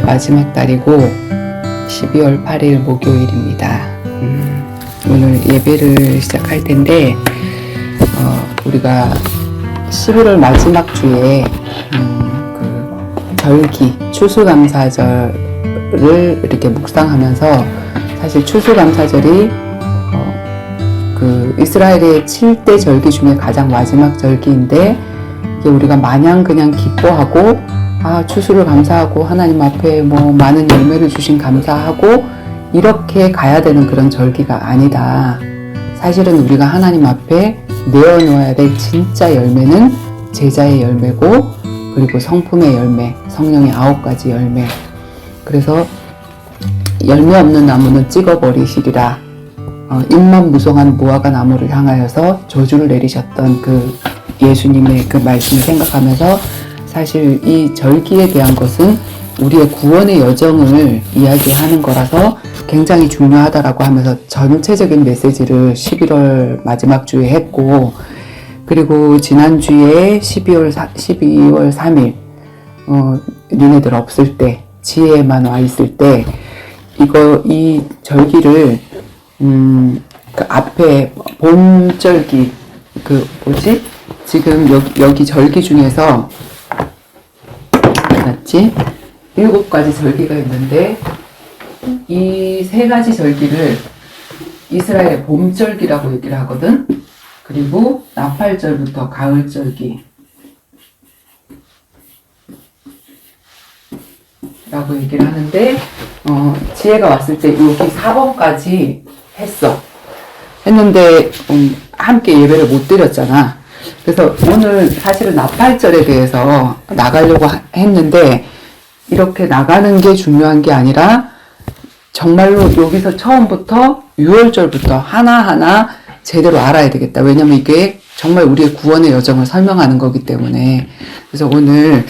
마지막 달이고 12월 8일 목요일입니다. 오늘 예배를 시작할 텐데 우리가 11월 마지막 주에 그 절기 추수감사절을 이렇게 묵상하면서, 사실 추수감사절이 그 이스라엘의 7대 절기 중에 가장 마지막 절기인데, 이게 우리가 마냥 그냥 기뻐하고 추수를 감사하고 하나님 앞에 많은 열매를 주신 감사하고 이렇게 가야 되는 그런 절기가 아니다. 사실은 우리가 하나님 앞에 내어놓아야 될 진짜 열매는 제자의 열매고, 그리고 성품의 열매, 성령의 9가지 열매. 그래서 열매 없는 나무는 찍어버리시리라. 잎만 무성한 무화과 나무를 향하여서 저주를 내리셨던 그 예수님의 그 말씀을 생각하면서, 사실 이 절기에 대한 것은 우리의 구원의 여정을 이야기하는 거라서 굉장히 중요하다라고 하면서 전체적인 메시지를 11월 마지막 주에 했고, 그리고 지난주에 12월 3일 니네들 없을 때, 지혜에만 와 있을 때, 이 절기를 그 앞에 봄절기, 지금 여기 절기 중에서 맞지? 7가지 절기가 있는데, 이 3가지 절기를 이스라엘의 봄절기라고 얘기를 하거든. 그리고 나팔절부터 가을절기 라고 얘기를 하는데, 지혜가 왔을 때 여기 4번까지 했는데 함께 예배를 못 드렸잖아. 그래서 오늘 사실은 나팔절에 대해서 나가려고 했는데, 이렇게 나가는 게 중요한 게 아니라 정말로 여기서 처음부터 6월절부터 하나하나 제대로 알아야 되겠다. 왜냐면 이게 정말 우리의 구원의 여정을 설명하는 거기 때문에. 그래서 오늘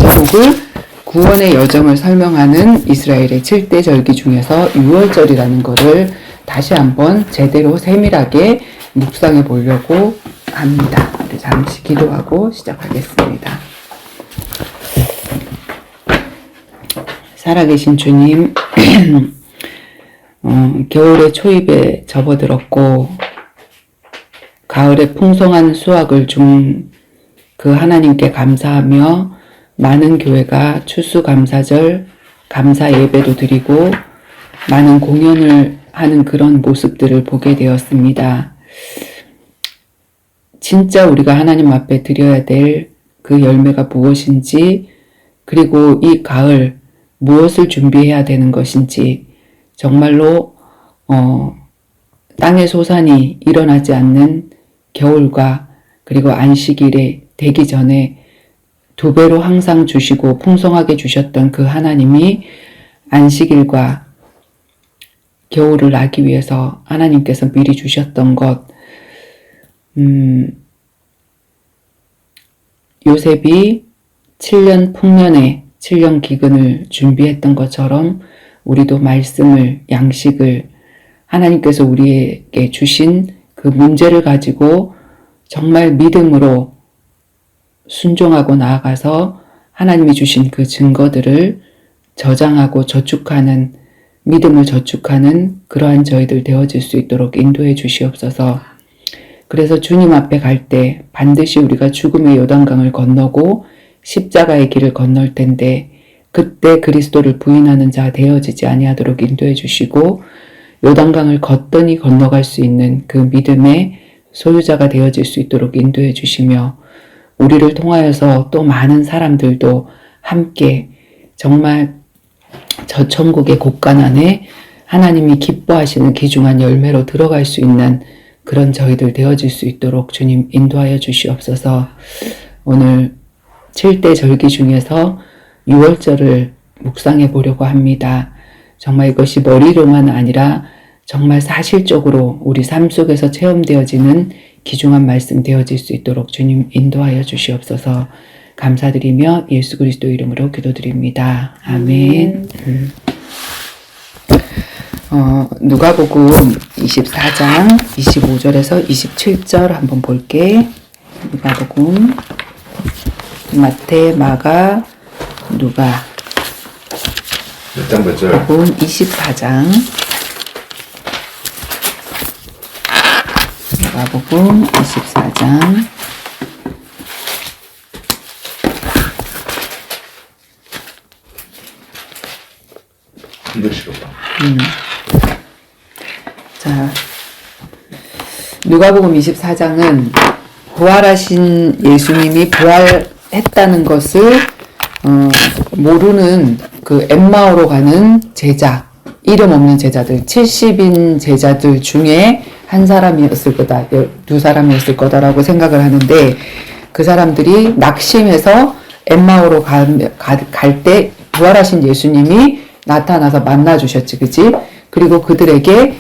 제목을 구원의 여정을 설명하는 이스라엘의 7대 절기 중에서 6월절이라는 거를 다시 한번 제대로 세밀하게 묵상해 보려고 합니다. 우리 잠시 기도하고 시작하겠습니다. 살아계신 주님, 겨울의 초입에 접어들었고 가을에 풍성한 수확을 준 그 하나님께 감사하며 많은 교회가 추수감사절 감사 예배도 드리고 많은 공연을 하는 그런 모습들을 보게 되었습니다. 진짜 우리가 하나님 앞에 드려야 될 그 열매가 무엇인지, 그리고 이 가을 무엇을 준비해야 되는 것인지, 정말로 땅의 소산이 일어나지 않는 겨울과 그리고 안식일에 되기 전에 2배로 항상 주시고 풍성하게 주셨던 그 하나님이 안식일과 겨울을 나기 위해서 하나님께서 미리 주셨던 것, 요셉이 7년 풍년에 7년 기근을 준비했던 것처럼 우리도 말씀을, 양식을, 하나님께서 우리에게 주신 그 문제를 가지고 정말 믿음으로 순종하고 나아가서 하나님이 주신 그 증거들을 저장하고 저축하는, 믿음을 저축하는 그러한 저희들 되어질 수 있도록 인도해 주시옵소서. 그래서 주님 앞에 갈 때 반드시 우리가 죽음의 요단강을 건너고 십자가의 길을 건널 텐데, 그때 그리스도를 부인하는 자 되어지지 아니하도록 인도해 주시고, 요단강을 걷더니 건너갈 수 있는 그 믿음의 소유자가 되어질 수 있도록 인도해 주시며, 우리를 통하여서 또 많은 사람들도 함께 정말 저 천국의 곳간 안에 하나님이 기뻐하시는 귀중한 열매로 들어갈 수 있는 그런 저희들 되어질 수 있도록 주님 인도하여 주시옵소서. 오늘 7대 절기 중에서 6월절을 묵상해 보려고 합니다. 정말 이것이 머리로만 아니라 정말 사실적으로 우리 삶 속에서 체험되어지는 귀중한 말씀 되어질 수 있도록 주님 인도하여 주시옵소서. 감사드리며 예수 그리스도 이름으로 기도드립니다. 아멘. 누가복음 24장 25절에서 27절 한번 볼게. 누가복음, 마태, 마가, 누가 몇 장 몇 절? 복음 24장 누가복음 24장 1절씩 자, 누가복음 24장은 부활하신 예수님이 부활했다는 것을 모르는 그 엠마오로 가는 제자, 이름 없는 제자들, 70인 제자들 중에 한 사람이었을 거다, 두 사람이었을 거다라고 생각을 하는데, 그 사람들이 낙심해서 엠마오로 갈 때 부활하신 예수님이 나타나서 만나주셨지, 그지? 그리고 그들에게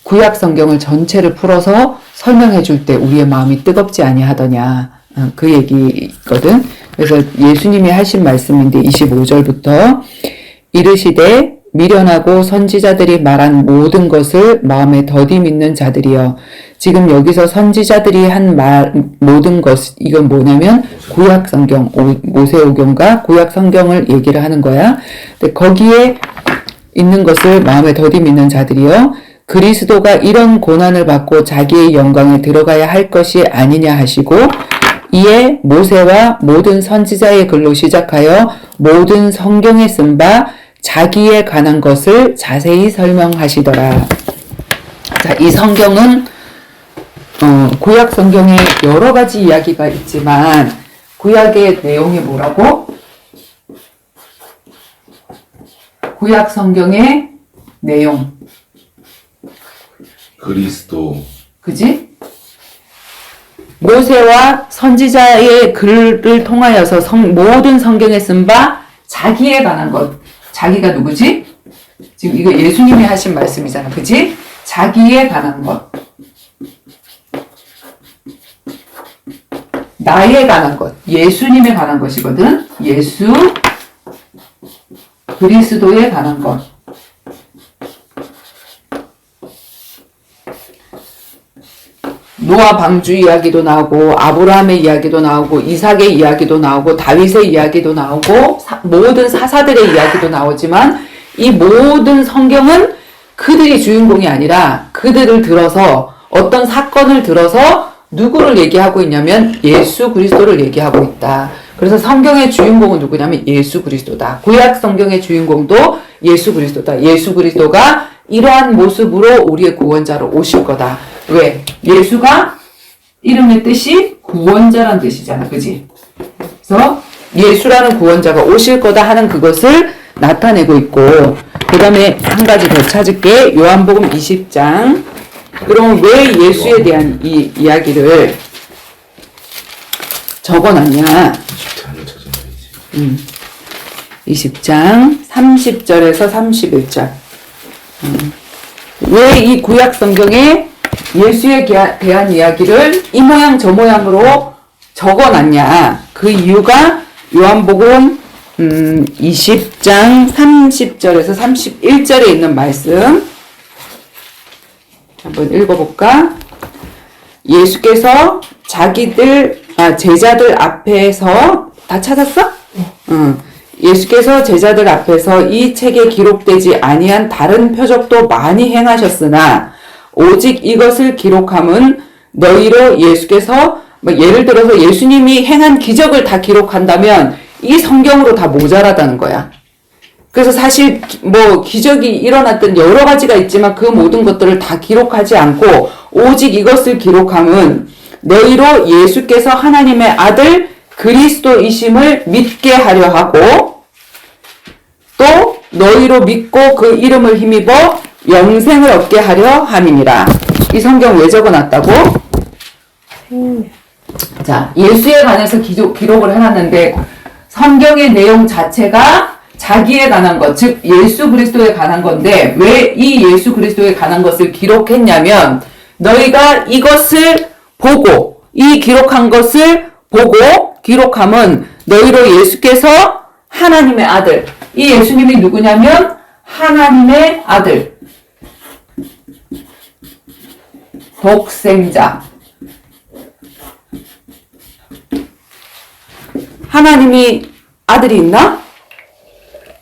구약 성경을 전체를 풀어서 설명해 줄 때 우리의 마음이 뜨겁지 아니하더냐, 그 얘기거든. 그래서 예수님이 하신 말씀인데 25절부터 이르시되 미련하고 선지자들이 말한 모든 것을 마음에 더디 믿는 자들이여. 지금 여기서 선지자들이 한 모든 것, 이건 뭐냐면 구약 성경, 모세오경과 구약 성경을 얘기를 하는 거야. 근데 거기에 있는 것을 마음에 더디 믿는 자들이여. 그리스도가 이런 고난을 받고 자기의 영광에 들어가야 할 것이 아니냐 하시고, 이에 모세와 모든 선지자의 글로 시작하여 모든 성경에 쓴 바 자기에 관한 것을 자세히 설명하시더라. 자, 이 성경은 구약 성경에 여러 가지 이야기가 있지만 구약의 내용이 뭐라고? 구약 성경의 내용. 그리스도. 그지? 모세와 선지자의 글을 통하여서 모든 성경에 쓴 바 자기에 관한 것. 자기가 누구지? 지금 이거 예수님이 하신 말씀이잖아. 그지? 자기에 관한 것. 나에 관한 것. 예수님에 관한 것이거든. 예수, 그리스도에 관한 것. 노아 방주 이야기도 나오고 아브라함의 이야기도 나오고 이삭의 이야기도 나오고 다윗의 이야기도 나오고 모든 사사들의 이야기도 나오지만 이 모든 성경은 그들이 주인공이 아니라 그들을 들어서 어떤 사건을 들어서 누구를 얘기하고 있냐면 예수 그리스도를 얘기하고 있다. 그래서 성경의 주인공은 누구냐면 예수 그리스도다. 구약 성경의 주인공도 예수 그리스도다. 예수 그리스도가 이러한 모습으로 우리의 구원자로 오실 거다. 왜? 예수가 이름의 뜻이 구원자라는 뜻이잖아. 그지? 그래서 예수라는 구원자가 오실 거다 하는 그것을 나타내고 있고, 그 다음에 한 가지 더 찾을게. 요한복음 20장. 그럼 왜 예수에 대한 이 이야기를 적어놨냐? 20장 30절에서 31절. 왜 이 구약 성경에 예수에 대한 이야기를 이 모양 저 모양으로 적어놨냐? 그 이유가 요한복음 20장 30절에서 31절에 있는 말씀 한번 읽어볼까? 예수께서 제자들 앞에서 다 찾았어? 네. 예수께서 제자들 앞에서 이 책에 기록되지 아니한 다른 표적도 많이 행하셨으나 오직 이것을 기록함은 너희로 예수께서 예를 들어서 예수님이 행한 기적을 다 기록한다면 이 성경으로 다 모자라다는 거야. 그래서 사실 기적이 일어났던 여러 가지가 있지만 그 모든 것들을 다 기록하지 않고 오직 이것을 기록함은 너희로 예수께서 하나님의 아들 그리스도이심을 믿게 하려 하고 또 너희로 믿고 그 이름을 힘입어 영생을 얻게 하려 함이니라. 이 성경 왜 적어놨다고? 자, 예수에 관해서 기록을 해놨는데 성경의 내용 자체가 자기에 관한 것, 즉 예수 그리스도에 관한 건데 왜 이 예수 그리스도에 관한 것을 기록했냐면 너희가 이것을 보고 이 기록한 것을 보고 기록함은 너희로 예수께서 하나님의 아들, 이 예수님이 누구냐면 하나님의 아들, 독생자, 하나님이 아들이 있나?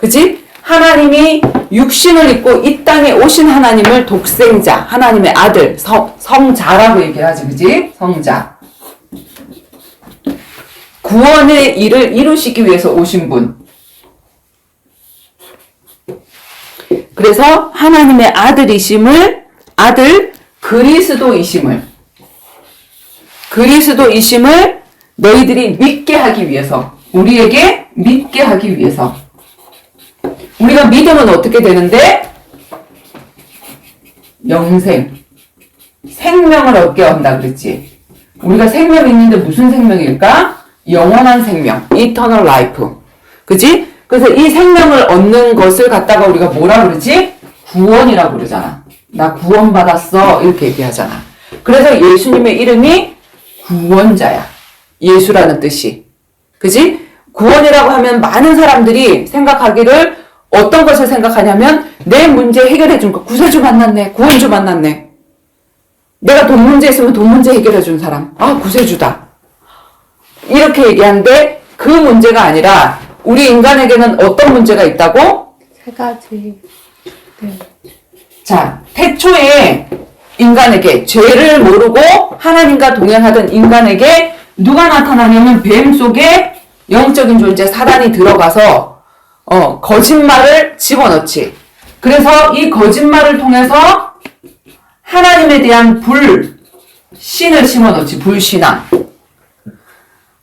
그지? 하나님이 육신을 입고 이 땅에 오신 하나님을 독생자, 하나님의 아들, 성자라고 얘기하지, 그지? 성자. 구원의 일을 이루시기 위해서 오신 분. 그래서 하나님의 아들 그리스도이심을 너희들이 믿게 하기 위해서, 우리에게 믿게 하기 위해서. 우리가 믿으면 어떻게 되는데? 영생, 생명을 얻게 한다 그랬지. 우리가 생명이 있는데 무슨 생명일까? 영원한 생명, eternal life. 그지? 그래서 이 생명을 얻는 것을 갖다가 우리가 뭐라 그러지? 구원이라고 그러잖아. 나 구원받았어. 이렇게 얘기하잖아. 그래서 예수님의 이름이 구원자야. 예수라는 뜻이. 그지? 구원이라고 하면 많은 사람들이 생각하기를 어떤 것을 생각하냐면 내 문제 해결해 준 거. 구세주 만났네. 구원주 만났네. 내가 돈 문제 있으면 돈 문제 해결해 준 사람. 아, 구세주다. 이렇게 얘기하는데 그 문제가 아니라 우리 인간에게는 어떤 문제가 있다고? 세 가지. 네. 자, 태초에 인간에게 죄를 모르고 하나님과 동행하던 인간에게 누가 나타나냐면 뱀 속에 영적인 존재 사단이 들어가서 거짓말을 집어넣지. 그래서 이 거짓말을 통해서 하나님에 대한 불신을 심어넣지. 불신앙.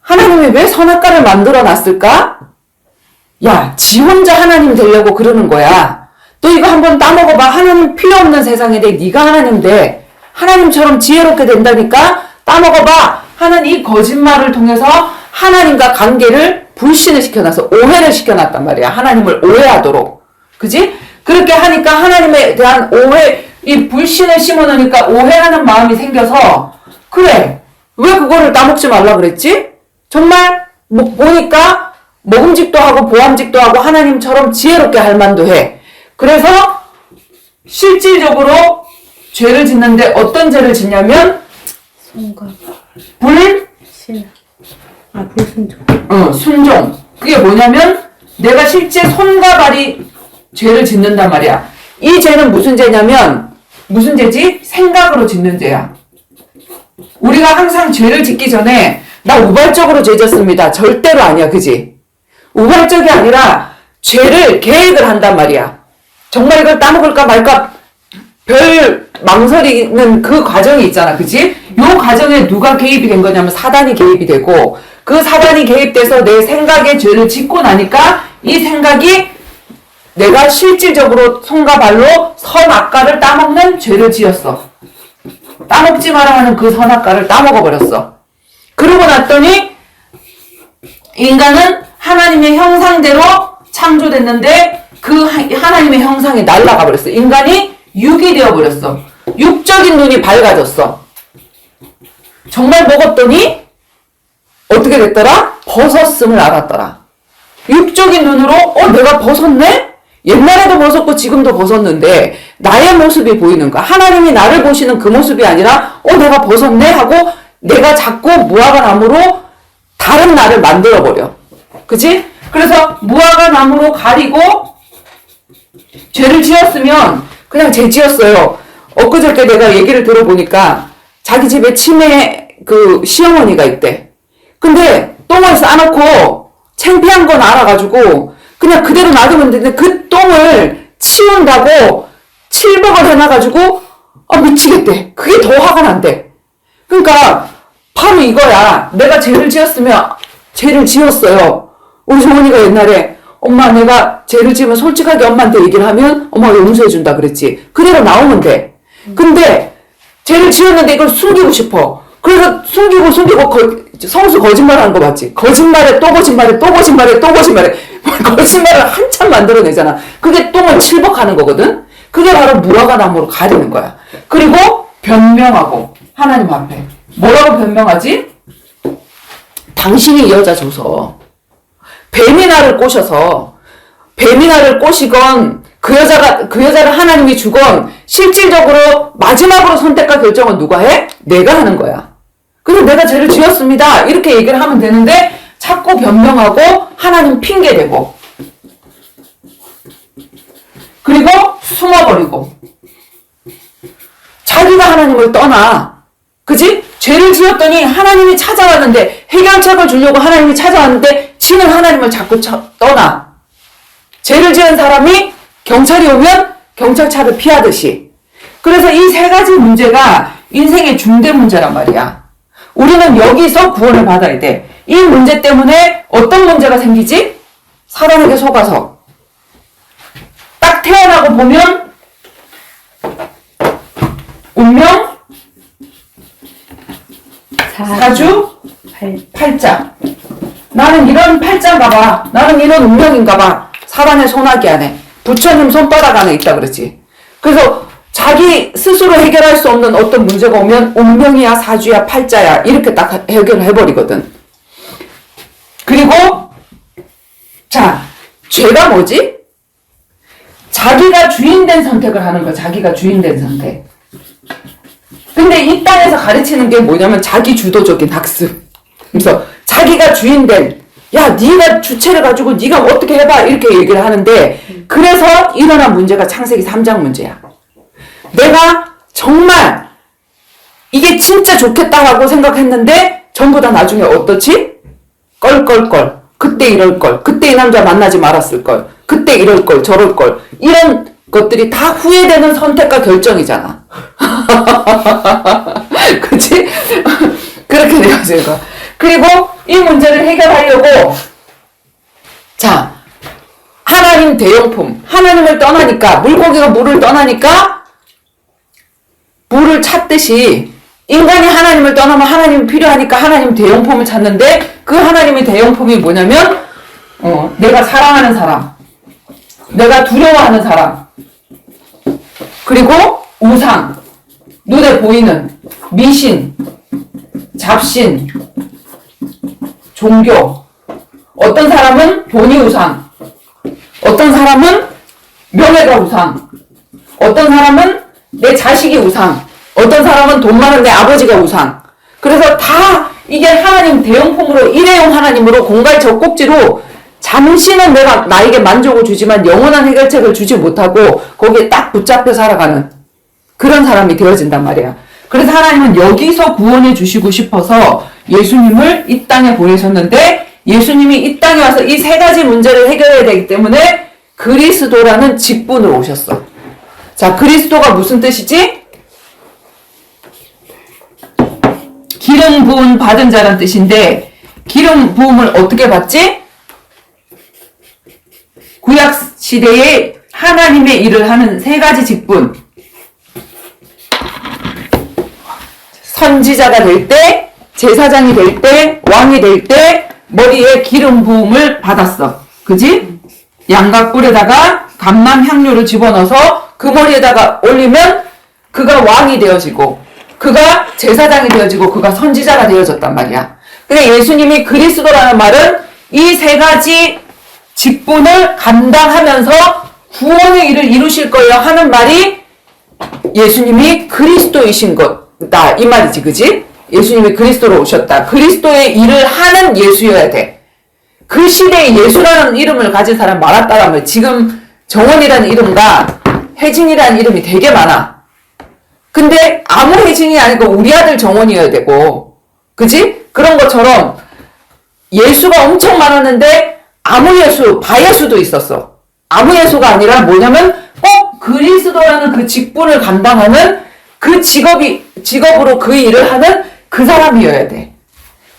하나님이 왜 선악과를 만들어 놨을까? 야, 지 혼자 하나님 되려고 그러는 거야. 너 이거 한번 따먹어봐. 하나님 필요 없는 세상인데 네가 하나님 돼. 하나님처럼 지혜롭게 된다니까? 따먹어봐. 하는 이 거짓말을 통해서 하나님과 관계를 불신을 시켜놔서 오해를 시켜놨단 말이야. 하나님을 오해하도록. 그지? 그렇게 하니까 하나님에 대한 오해, 이 불신을 심어놓으니까 오해하는 마음이 생겨서 그래. 왜 그거를 따먹지 말라 그랬지? 정말 보니까 먹음직도 하고 보암직도 하고 하나님처럼 지혜롭게 할 만도 해. 그래서 실질적으로 죄를 짓는데 어떤 죄를 짓냐면 순간. 불신. 불순종. 순종. 그게 뭐냐면 내가 실제 손과 발이 죄를 짓는단 말이야. 이 죄는 무슨 죄냐면 무슨 죄지? 생각으로 짓는 죄야. 우리가 항상 죄를 짓기 전에 나 우발적으로 죄 졌습니다. 절대로 아니야. 그지? 우발적이 아니라 죄를 계획을 한단 말이야. 정말 이걸 따먹을까 말까 별 망설이는 그 과정이 있잖아. 그지? 요 과정에 누가 개입이 된 거냐면 사단이 개입이 되고 그 사단이 개입돼서 내 생각에 죄를 짓고 나니까 이 생각이 내가 실질적으로 손과 발로 선악과를 따먹는 죄를 지었어. 따먹지 마라 하는 그 선악과를 따먹어버렸어. 그러고 났더니 인간은 하나님의 형상대로 창조됐는데 그 하나님의 형상이 날아가 버렸어. 인간이 육이 되어버렸어. 육적인 눈이 밝아졌어. 정말 먹었더니 어떻게 됐더라? 벗었음을 알았더라. 육적인 눈으로 내가 벗었네? 옛날에도 벗었고 지금도 벗었는데 나의 모습이 보이는 거야. 하나님이 나를 보시는 그 모습이 아니라 내가 벗었네? 하고 내가 자꾸 무화과 나무로 다른 나를 만들어버려. 그치? 그래서 무화과 나무로 가리고 죄를 지었으면 그냥 죄 지었어요. 엊그저께 내가 얘기를 들어보니까 자기 집에 치매 그 시어머니가 있대. 근데 똥을 싸놓고 창피한 건 알아가지고 그냥 그대로 놔두면 되는데 그 똥을 치운다고 700원 해놔가지고 미치겠대. 그게 더 화가 난대. 그러니까 바로 이거야. 내가 죄를 지었으면 죄를 지었어요. 우리 정원이가 옛날에 엄마 내가 죄를 지으면 솔직하게 엄마한테 얘기를 하면 엄마가 용서해준다 그랬지. 그대로 나오면 돼. 근데 죄를 지었는데 이걸 숨기고 싶어. 그래서 숨기고 성수 거짓말하는 거 맞지? 거짓말에 또 거짓말에 또 거짓말에 또 거짓말에 거짓말을 한참 만들어내잖아. 그게 똥을 칠복하는 거거든. 그게 바로 무화과 나무로 가리는 거야. 그리고 변명하고 하나님 앞에 뭐라고 변명하지? 당신이 이 여자 줘서 뱀이 나를 꼬셔서 뱀이 나를 꼬시건 그 여자를 하나님이 주건 실질적으로 마지막으로 선택과 결정은 누가 해? 내가 하는 거야. 그래서 내가 죄를 지었습니다. 이렇게 얘기를 하면 되는데 자꾸 변명하고 하나님 핑계대고 그리고 숨어버리고 자기가 하나님을 떠나. 그지? 죄를 지었더니 하나님이 찾아왔는데 해결책을 주려고 하나님이 찾아왔는데 지는 하나님을 자꾸 떠나. 죄를 지은 사람이 경찰이 오면 경찰차를 피하듯이. 그래서 이 세 가지 문제가 인생의 중대 문제란 말이야. 우리는 여기서 구원을 받아야 돼. 이 문제 때문에 어떤 문제가 생기지? 사단에게 속아서. 딱 태어나고 보면 운명, 사주, 팔자. 나는 이런 팔자인가 봐. 나는 이런 운명인가 봐. 사단의 손아귀 안에, 부처님 손바닥 안에 있다 그러지. 그래서 자기 스스로 해결할 수 없는 어떤 문제가 오면 운명이야, 사주야, 팔자야 이렇게 딱 해결을 해버리거든. 그리고 자, 죄가 뭐지? 자기가 주인된 선택을 하는 거야. 자기가 주인된 선택. 근데 이 땅에서 가르치는 게 뭐냐면 자기 주도적인 학습. 그래서 자기가 주인된, 야, 네가 주체를 가지고 네가 어떻게 해봐 이렇게 얘기를 하는데, 그래서 일어난 문제가 창세기 3장 문제야. 내가 정말 이게 진짜 좋겠다라고 생각했는데 전부 다 나중에 어떻지? 껄껄껄. 그때 이럴 걸. 그때 이 남자 만나지 말았을 걸. 그때 이럴 걸. 저럴 걸. 이런 것들이 다 후회되는 선택과 결정이잖아. 그치? 그렇게 되어진 거. 그리고 이 문제를 해결하려고, 자, 하나님 대용품. 하나님을 떠나니까, 물고기가 물을 떠나니까 물을 찾듯이 인간이 하나님을 떠나면 하나님이 필요하니까 하나님 대용품을 찾는데, 그 하나님의 대용품이 뭐냐면 내가 사랑하는 사람, 내가 두려워하는 사람, 그리고 우상, 눈에 보이는 미신, 잡신, 종교. 어떤 사람은 돈이 우상, 어떤 사람은 명예가 우상, 어떤 사람은 내 자식이 우상, 어떤 사람은 돈 많은 내 아버지가 우상. 그래서 다 이게 하나님 대용품으로, 일회용 하나님으로 공갈 젖꼭지로 잠시는 내가 나에게 만족을 주지만 영원한 해결책을 주지 못하고 거기에 딱 붙잡혀 살아가는 그런 사람이 되어진단 말이야. 그래서 하나님은 여기서 구원해 주시고 싶어서 예수님을 이 땅에 보내셨는데, 예수님이 이 땅에 와서 이 세 가지 문제를 해결해야 되기 때문에 그리스도라는 직분으로 오셨어. 자, 그리스도가 무슨 뜻이지? 기름 부음 받은 자란 뜻인데, 기름 부음을 어떻게 받지? 구약 시대에 하나님의 일을 하는 세 가지 직분. 선지자가 될 때, 제사장이 될 때, 왕이 될 때 머리에 기름 부음을 받았어. 그지? 양각 뿔에다가 감람 향료를 집어넣어서 그 머리에다가 올리면 그가 왕이 되어지고, 그가 제사장이 되어지고, 그가 선지자가 되어졌단 말이야. 근데 예수님이 그리스도라는 말은 이 세 가지 직분을 감당하면서 구원의 일을 이루실 거예요 하는 말이 예수님이 그리스도이신 것다 이 말이지. 그지? 예수님이 그리스도로 오셨다. 그리스도의 일을 하는 예수여야 돼. 그 시대에 예수라는 이름을 가진 사람 많았다라면 지금 정원이라는 이름과 혜진이라는 이름이 되게 많아. 근데 아무 혜진이 아니고 우리 아들 정원이어야 되고, 그지? 그런 것처럼 예수가 엄청 많았는데 아무 예수, 바예수도 있었어. 아무 예수가 아니라 뭐냐면 꼭 그리스도라는 그 직분을 감당하는 그 직업으로 그 일을 하는 그 사람이어야 돼.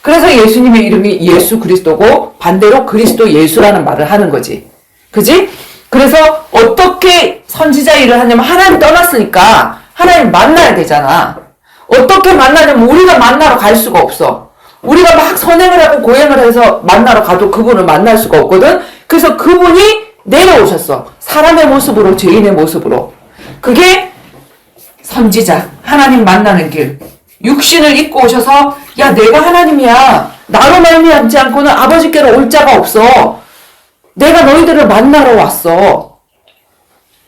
그래서 예수님의 이름이 예수 그리스도고 반대로 그리스도 예수라는 말을 하는 거지. 그지? 그래서 어떻게 선지자 일을 하냐면 하나님 떠났으니까 하나님 만나야 되잖아. 어떻게 만나냐면 우리가 만나러 갈 수가 없어. 우리가 막 선행을 하고 고행을 해서 만나러 가도 그분을 만날 수가 없거든. 그래서 그분이 내려오셨어. 사람의 모습으로, 죄인의 모습으로. 그게 선지자, 하나님 만나는 길. 육신을 입고 오셔서 야, 내가 하나님이야. 나로 말미암지 않고는 아버지께로 올 자가 없어. 내가 너희들을 만나러 왔어.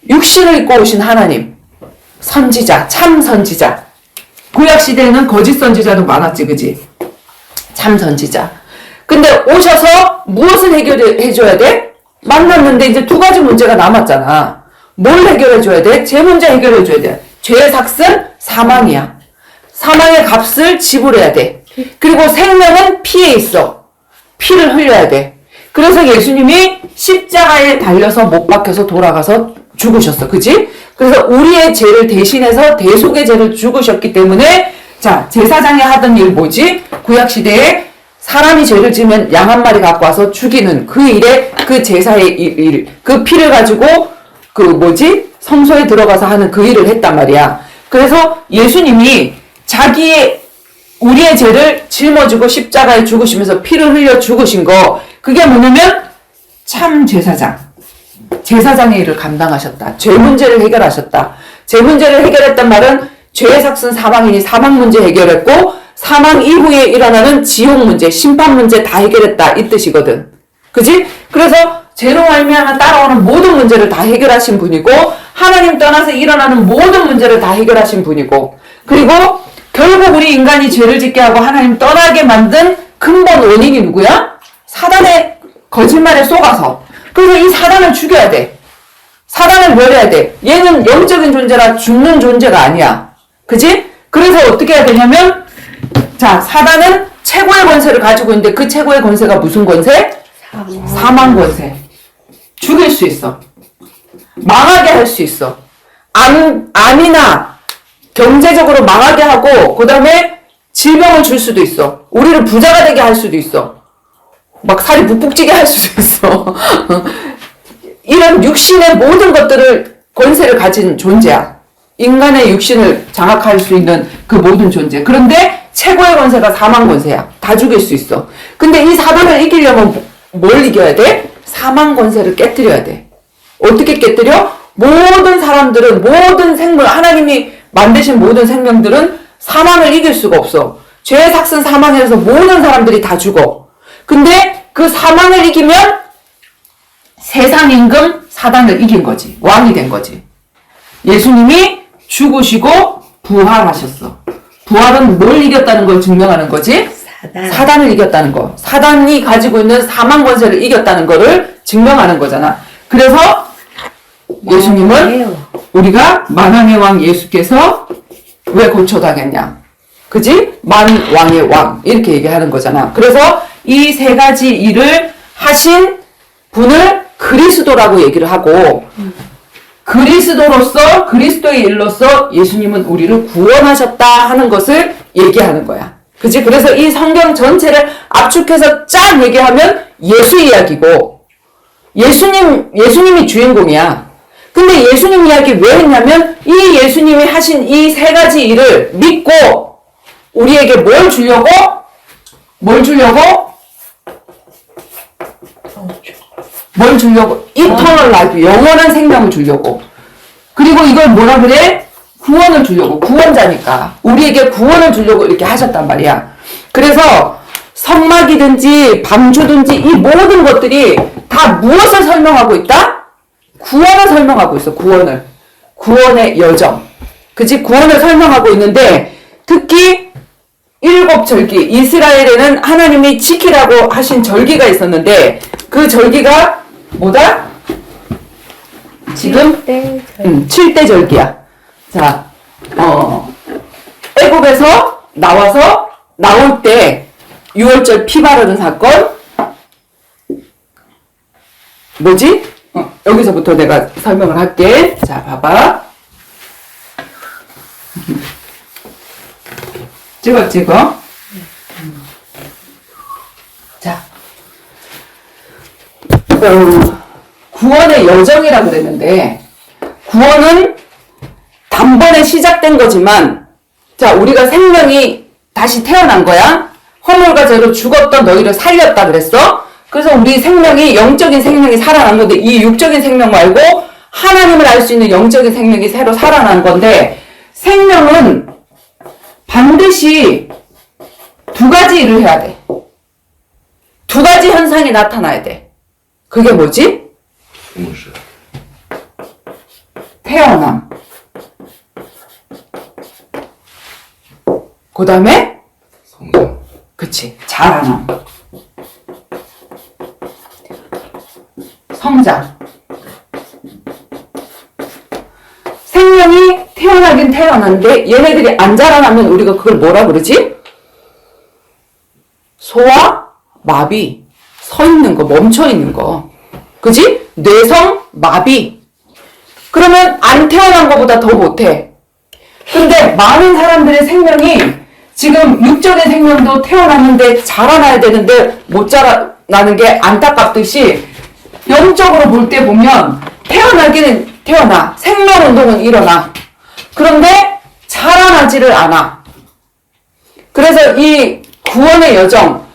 육신을 입고 오신 하나님. 선지자, 참 선지자. 구약 시대에는 거짓 선지자도 많았지, 그지? 참 선지자. 근데 오셔서 무엇을 해결해줘야 돼? 만났는데 이제 두 가지 문제가 남았잖아. 뭘 해결해줘야 돼? 제 문제 해결해줘야 돼. 죄의 삭은 사망이야. 사망의 값을 지불해야 돼. 그리고 생명은 피에 있어. 피를 흘려야 돼. 그래서 예수님이 십자가에 달려서 못 박혀서 돌아가서 죽으셨어. 그지? 그래서 우리의 죄를 대신해서 대속의 죄를 죽으셨기 때문에 자, 제사장이 하던 일 뭐지? 구약시대에 사람이 죄를 지으면 양 한 마리 갖고 와서 죽이는 그 일에 그 제사의 일, 그 피를 가지고 그 뭐지? 성소에 들어가서 하는 그 일을 했단 말이야. 그래서 예수님이 우리의 죄를 짊어지고 십자가에 죽으시면서 피를 흘려 죽으신 거, 그게 뭐냐면 참 제사장. 제사장의 일을 감당하셨다. 죄 문제를 해결하셨다. 죄 문제를 해결했단 말은 죄의 삭은 사망이니 사망 문제 해결했고 사망 이후에 일어나는 지옥 문제, 심판 문제 다 해결했다 이 뜻이거든. 그지? 그래서 죄로 말미암아 따라오는 모든 문제를 다 해결하신 분이고 하나님 떠나서 일어나는 모든 문제를 다 해결하신 분이고 그리고 결국 우리 인간이 죄를 짓게 하고 하나님 떠나게 만든 근본 원인이 누구야? 사단의 거짓말에 속아서. 그래서 이 사단을 죽여야 돼. 사단을 멸해야 돼. 얘는 영적인 존재라 죽는 존재가 아니야. 그지? 그래서 어떻게 해야 되냐면 자, 사단은 최고의 권세를 가지고 있는데 그 최고의 권세가 무슨 권세? 사망 권세. 죽일 수 있어. 망하게 할 수 있어. 암이나 경제적으로 망하게 하고 그 다음에 질병을 줄 수도 있어. 우리를 부자가 되게 할 수도 있어. 막 살이 붓북 찌게 할 수도 있어. 이런 육신의 모든 것들을 권세를 가진 존재야. 인간의 육신을 장악할 수 있는 그 모든 존재. 그런데 최고의 권세가 사망 권세야. 다 죽일 수 있어. 근데 이 사단을 이기려면 뭘 이겨야 돼? 사망 권세를 깨뜨려야 돼. 어떻게 깨뜨려? 모든 사람들은, 모든 생물, 하나님이 만드신 모든 생명들은 사망을 이길 수가 없어. 죄의 삭은 사망이라서 모든 사람들이 다 죽어. 근데 그 사망을 이기면 세상 임금 사단을 이긴 거지. 왕이 된 거지. 예수님이 죽으시고 부활하셨어. 부활은 뭘 이겼다는 걸 증명하는 거지? 사단을 이겼다는 거. 사단이 가지고 있는 사망 권세를 이겼다는 거를 증명하는 거잖아. 그래서 예수님은 우리가 만왕의 왕 예수께서 왜 고초당했냐? 그지? 만왕의 왕 이렇게 얘기하는 거잖아. 그래서 이 세 가지 일을 하신 분을 그리스도라고 얘기를 하고 그리스도로서 그리스도의 일로서 예수님은 우리를 구원하셨다 하는 것을 얘기하는 거야. 그치? 그래서 이 성경 전체를 압축해서 쫙 얘기하면 예수 이야기고 예수님이 주인공이야. 근데 예수님 이야기 왜 했냐면 이 예수님이 하신 이 세 가지 일을 믿고 우리에게 뭘 주려고? Eternal life, 영원한 생명을 주려고. 그리고 이걸 뭐라 그래? 구원을 주려고. 구원자니까. 우리에게 구원을 주려고 이렇게 하셨단 말이야. 그래서 성막이든지 방주든지 이 모든 것들이 다 무엇을 설명하고 있다? 구원을 설명하고 있어. 구원의 여정. 그치? 구원을 설명하고 있는데 특히 7절기, 이스라엘에는 하나님이 지키라고 하신 절기가 있었는데 그 절기가 뭐다? 지금 7대 절기야. 자, 애굽에서 나올 때 6월절 피 바르는 사건 뭐지? 여기서부터 내가 설명을 할게. 자, 봐봐. 찍어. 자, 구원의 여정이라고 그랬는데 구원은 단번에 시작된 거지만 자, 우리가 생명이 다시 태어난 거야. 허물과 죄로 죽었던 너희를 살렸다 그랬어. 그래서 우리 생명이 영적인 생명이 살아난 건데 이 육적인 생명 말고 하나님을 알 수 있는 영적인 생명이 새로 살아난 건데 생명은 반드시 두 가지 일을 해야 돼. 두 가지 현상이 나타나야 돼. 그게 뭐지? 태어남. 그 다음에 성장. 그치. 자라남. 성장. 태어나긴 태어났는데 얘네들이 안 자라나면 우리가 그걸 뭐라 그러지? 소아 마비, 서 있는 거, 멈춰 있는 거. 그지? 뇌성 마비. 그러면 안 태어난 것보다 더 못해. 근데 많은 사람들의 생명이 지금 육적인 생명도 태어났는데 자라나야 되는데 못 자라나는 게 안타깝듯이 영적으로 볼 때 보면 태어나기는 태어나. 생명운동은 일어나. 그런데 자라나지를 않아. 그래서 이 구원의 여정,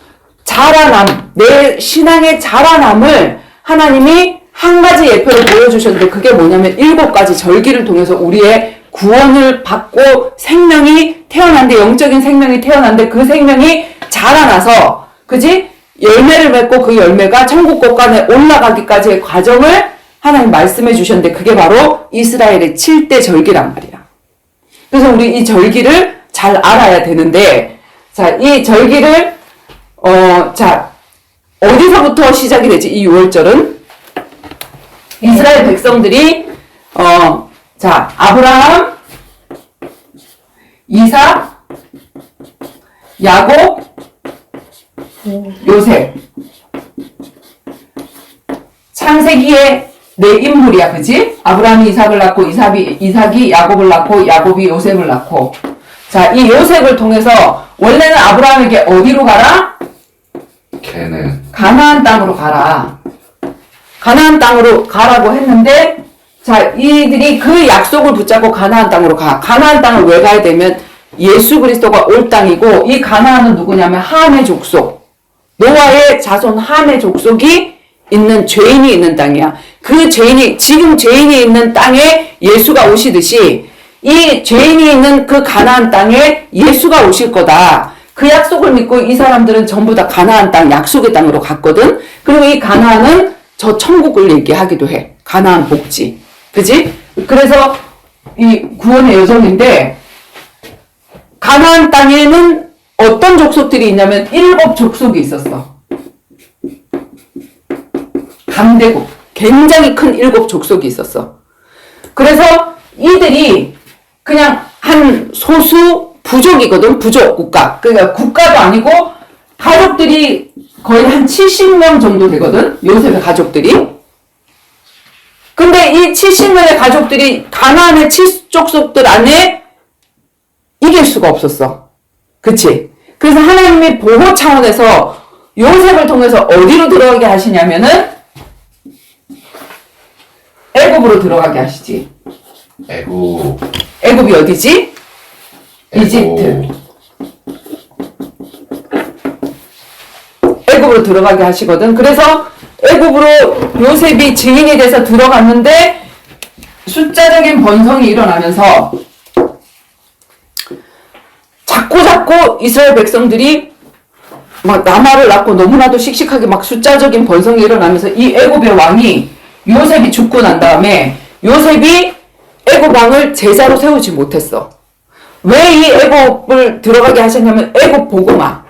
자라남, 내 신앙의 자라남을 하나님이 한 가지 예표를 보여주셨는데 그게 뭐냐면 7가지 절기를 통해서 우리의 구원을 받고 생명이 태어난데 영적인 생명이 태어난데 그 생명이 자라나서 그지? 열매를 맺고 그 열매가 천국 곳간에 올라가기까지의 과정을 하나님 말씀해 주셨는데 그게 바로 이스라엘의 7대 절기란 말이야. 그래서 우리 이 절기를 잘 알아야 되는데 자, 이 절기를 자, 어디서부터 시작이 되지? 이 6월절은 이스라엘 백성들이 자, 아브라함, 이삭, 야곱, 요셉. 창세기의 네 인물이야, 그지? 아브라함이 이삭을 낳고, 이삭이 야곱을 낳고, 야곱이 요셉을 낳고. 자, 이 요셉을 통해서, 원래는 아브라함에게 어디로 가라? 걔는 가나안 땅으로 가라. 가나안 땅으로 가라고 했는데, 자, 이들이 그 약속을 붙잡고 가나안 땅으로 가. 가나안 땅을 왜 가야 되면, 예수 그리스도가 올 땅이고, 이 가나안은 누구냐면, 함의 족속. 노아의 자손 함의 족속이 있는 죄인이 있는 땅이야. 그 죄인이, 지금 죄인이 있는 땅에 예수가 오시듯이 이 죄인이 있는 그 가나안 땅에 예수가 오실 거다. 그 약속을 믿고 이 사람들은 전부 다 가나안 땅, 약속의 땅으로 갔거든. 그리고 이 가나안은 저 천국을 얘기하기도 해. 가나안 복지. 그지? 그래서 이 구원의 여정인데 가나안 땅에는 어떤 족속들이 있냐면 7족속이 있었어. 강대국. 굉장히 큰 7족속이 있었어. 그래서 이들이 그냥 한 소수 부족이거든. 부족 국가. 그러니까 국가도 아니고 가족들이 거의 한 70명 정도 되거든. 요셉의 가족들이. 근데 이 70명의 가족들이 가나안의 7족속들 안에 이길 수가 없었어. 그치? 그래서 하나님이 보호 차원에서 요셉을 통해서 어디로 들어가게 하시냐면은 애굽으로 들어가게 하시지. 애굽이 어디지? 이집트. 애굽으로 들어가게 하시거든. 그래서 애굽으로 요셉이 증인이 돼서 들어갔는데 숫자적인 번성이 일어나면서 자꾸 이스라엘 백성들이 막 남아를 낳고 너무나도 씩씩하게 막 숫자적인 번성이 일어나면서 이 애굽의 왕이 요셉이 죽고 난 다음에 요셉이 애굽 왕을 제자로 세우지 못했어. 왜 이 애굽을 들어가게 하셨냐면 애굽 복음화.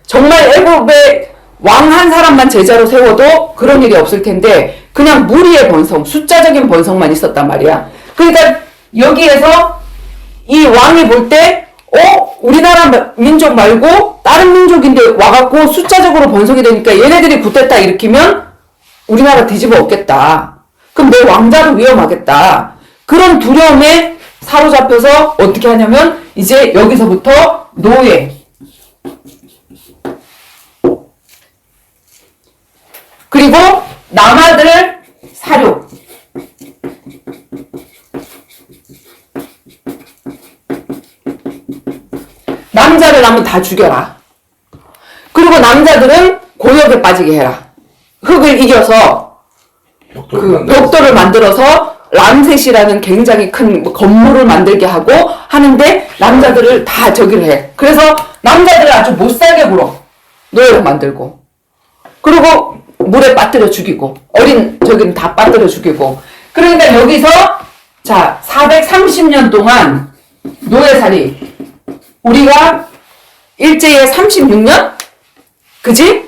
정말 애굽의 왕 한 사람만 제자로 세워도 그런 일이 없을 텐데 그냥 무리의 번성, 숫자적인 번성만 있었단 말이야. 그러니까 여기에서 이 왕이 볼 때 우리나라 민족 말고 다른 민족인데 와갖고 숫자적으로 번성이 되니까 얘네들이 구테타 일으키면 우리나라 뒤집어 엎겠다. 그럼 내 왕자로 위험하겠다. 그런 두려움에 사로잡혀서 어떻게 하냐면 이제 여기서부터 노예. 그리고 남아들 사료. 남자를 낳으면 다 죽여라. 그리고 남자들은 고역에 빠지게 해라. 흙을 이겨서 그 벽돌을 만들어서 람셋이라는 굉장히 큰 건물을 만들게 하고 하는데 남자들을 다 저기를 해. 그래서 남자들을 아주 못살게 굴어. 노예로 만들고. 그리고 물에 빠뜨려 죽이고. 어린 저기는 다 빠뜨려 죽이고. 그러니까 여기서 자 430년 동안 노예살이. 우리가 일제에 36년? 그지?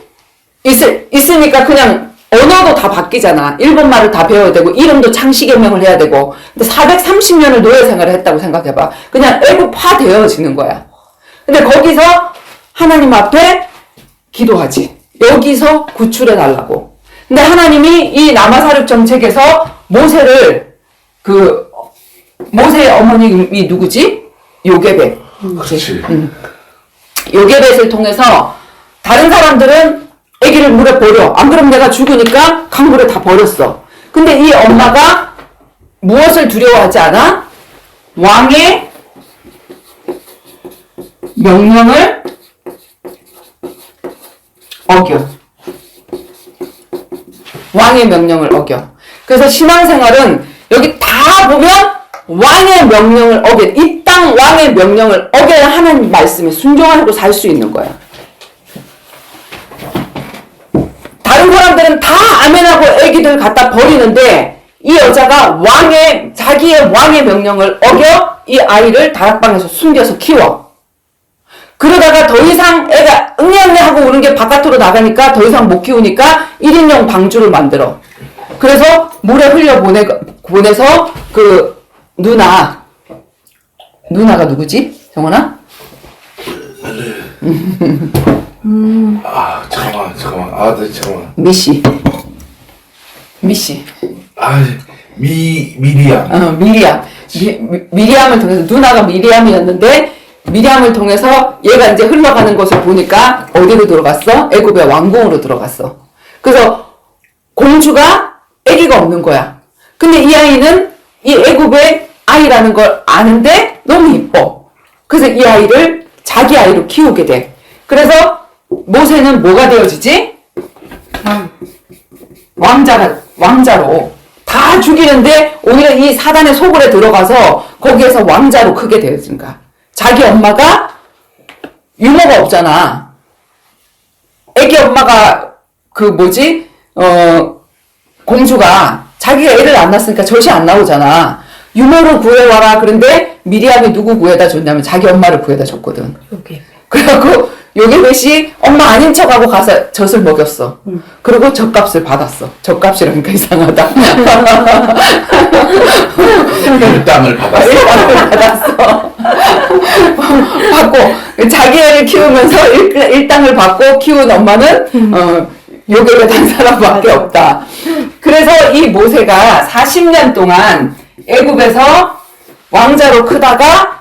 있으니까 그냥 언어도 다 바뀌잖아. 일본말을 다 배워야 되고 이름도 창씨개명을 해야 되고. 근데 430년을 노예 생활을 했다고 생각해봐. 그냥 애국화되어지는 거야. 근데 거기서 하나님 앞에 기도하지. 여기서 구출해달라고. 근데 하나님이 이 남아사륙 정책에서 모세의 어머님이 누구지? 요게벳. 그렇지. 요게벳을 통해서 다른 사람들은 아기를 물에 버려. 안 그러면 내가 죽으니까 강물에 다 버렸어. 근데 이 엄마가 무엇을 두려워하지 않아? 왕의 명령을 어겨. 왕의 명령을 어겨. 그래서 신앙생활은 여기 다 보면 왕의 명령을 어겨. 이 땅 왕의 명령을 어겨야 하나님 말씀에 순종하고 살 수 있는 거야. 다른 사람들은 다 아멘하고 애기들 갖다 버리는데 이 여자가 자기의 왕의 명령을 어겨 이 아이를 다락방에서 숨겨서 키워. 그러다가 더 이상 애가 응애응애하고 우는 게 바깥으로 나가니까 더 이상 못 키우니까 1인용 방주를 만들어. 그래서 물에 보내서 그 누나가 누구지? 정원아? 아, 잠깐만. 아, 네, 잠깐만. 미씨. 아, 미리암. 미리암을 통해서, 누나가 미리암이었는데, 미리암을 통해서 얘가 이제 흘러가는 것을 보니까 어디로 들어갔어? 애굽의 왕궁으로 들어갔어. 그래서 공주가 아기가 없는 거야. 근데 이 아이는 이 애굽의 아이라는 걸 아는데 너무 이뻐. 그래서 이 아이를 자기 아이로 키우게 돼. 그래서 모세는 뭐가 되어지지? 왕자로. 다 죽이는데 오히려 이 사단의 소굴에 들어가서 거기에서 왕자로 크게 되어진 거야. 자기 엄마가 유머가 없잖아. 애기 엄마가 공주가 자기가 애를 안 낳았으니까 젖이 안 나오잖아. 유머를 구해와라. 그런데 미리암이 누구 구해다 줬냐면 자기 엄마를 구해다 줬거든. 그래갖고 요게벳이 엄마 아닌 척하고 가서 젖을 먹였어. 그리고 젖값을 받았어. 젖값이라니까 이상하다. 일당을 받았어. 일당을 받았어. 받고 자기 애를 키우면서 일당을 받고 키운 엄마는 요게벳 한 사람밖에 없다. 그래서 이 모세가 40년 동안 애굽에서 왕자로 크다가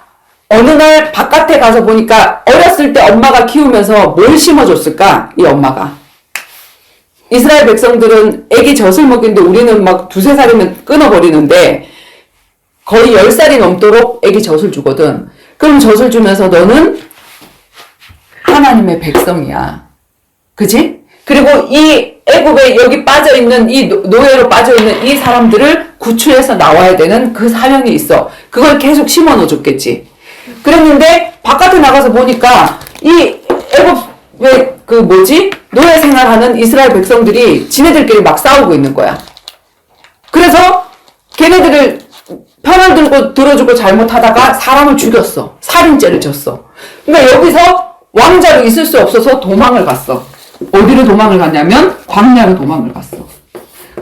어느 날 바깥에 가서 보니까 어렸을 때 엄마가 키우면서 뭘 심어줬을까? 이 엄마가. 이스라엘 백성들은 애기 젖을 먹이는데 우리는 막 2-3살이면 끊어버리는데 거의 10살이 넘도록 애기 젖을 주거든. 그럼 젖을 주면서 너는 하나님의 백성이야. 그지? 그리고 이 애굽에 여기 빠져있는 이 노예로 빠져있는 이 사람들을 구출해서 나와야 되는 그 사명이 있어. 그걸 계속 심어 넣어줬겠지. 그랬는데 바깥에 나가서 보니까 이 애굽의 노예 생활하는 이스라엘 백성들이 지네들끼리 막 싸우고 있는 거야. 그래서 걔네들을 편을 들고 들어주고 잘못하다가 사람을 죽였어. 살인죄를 졌어. 그러니까 여기서 왕자로 있을 수 없어서 도망을 갔어. 어디로 도망을 갔냐면 광야로 도망을 갔어.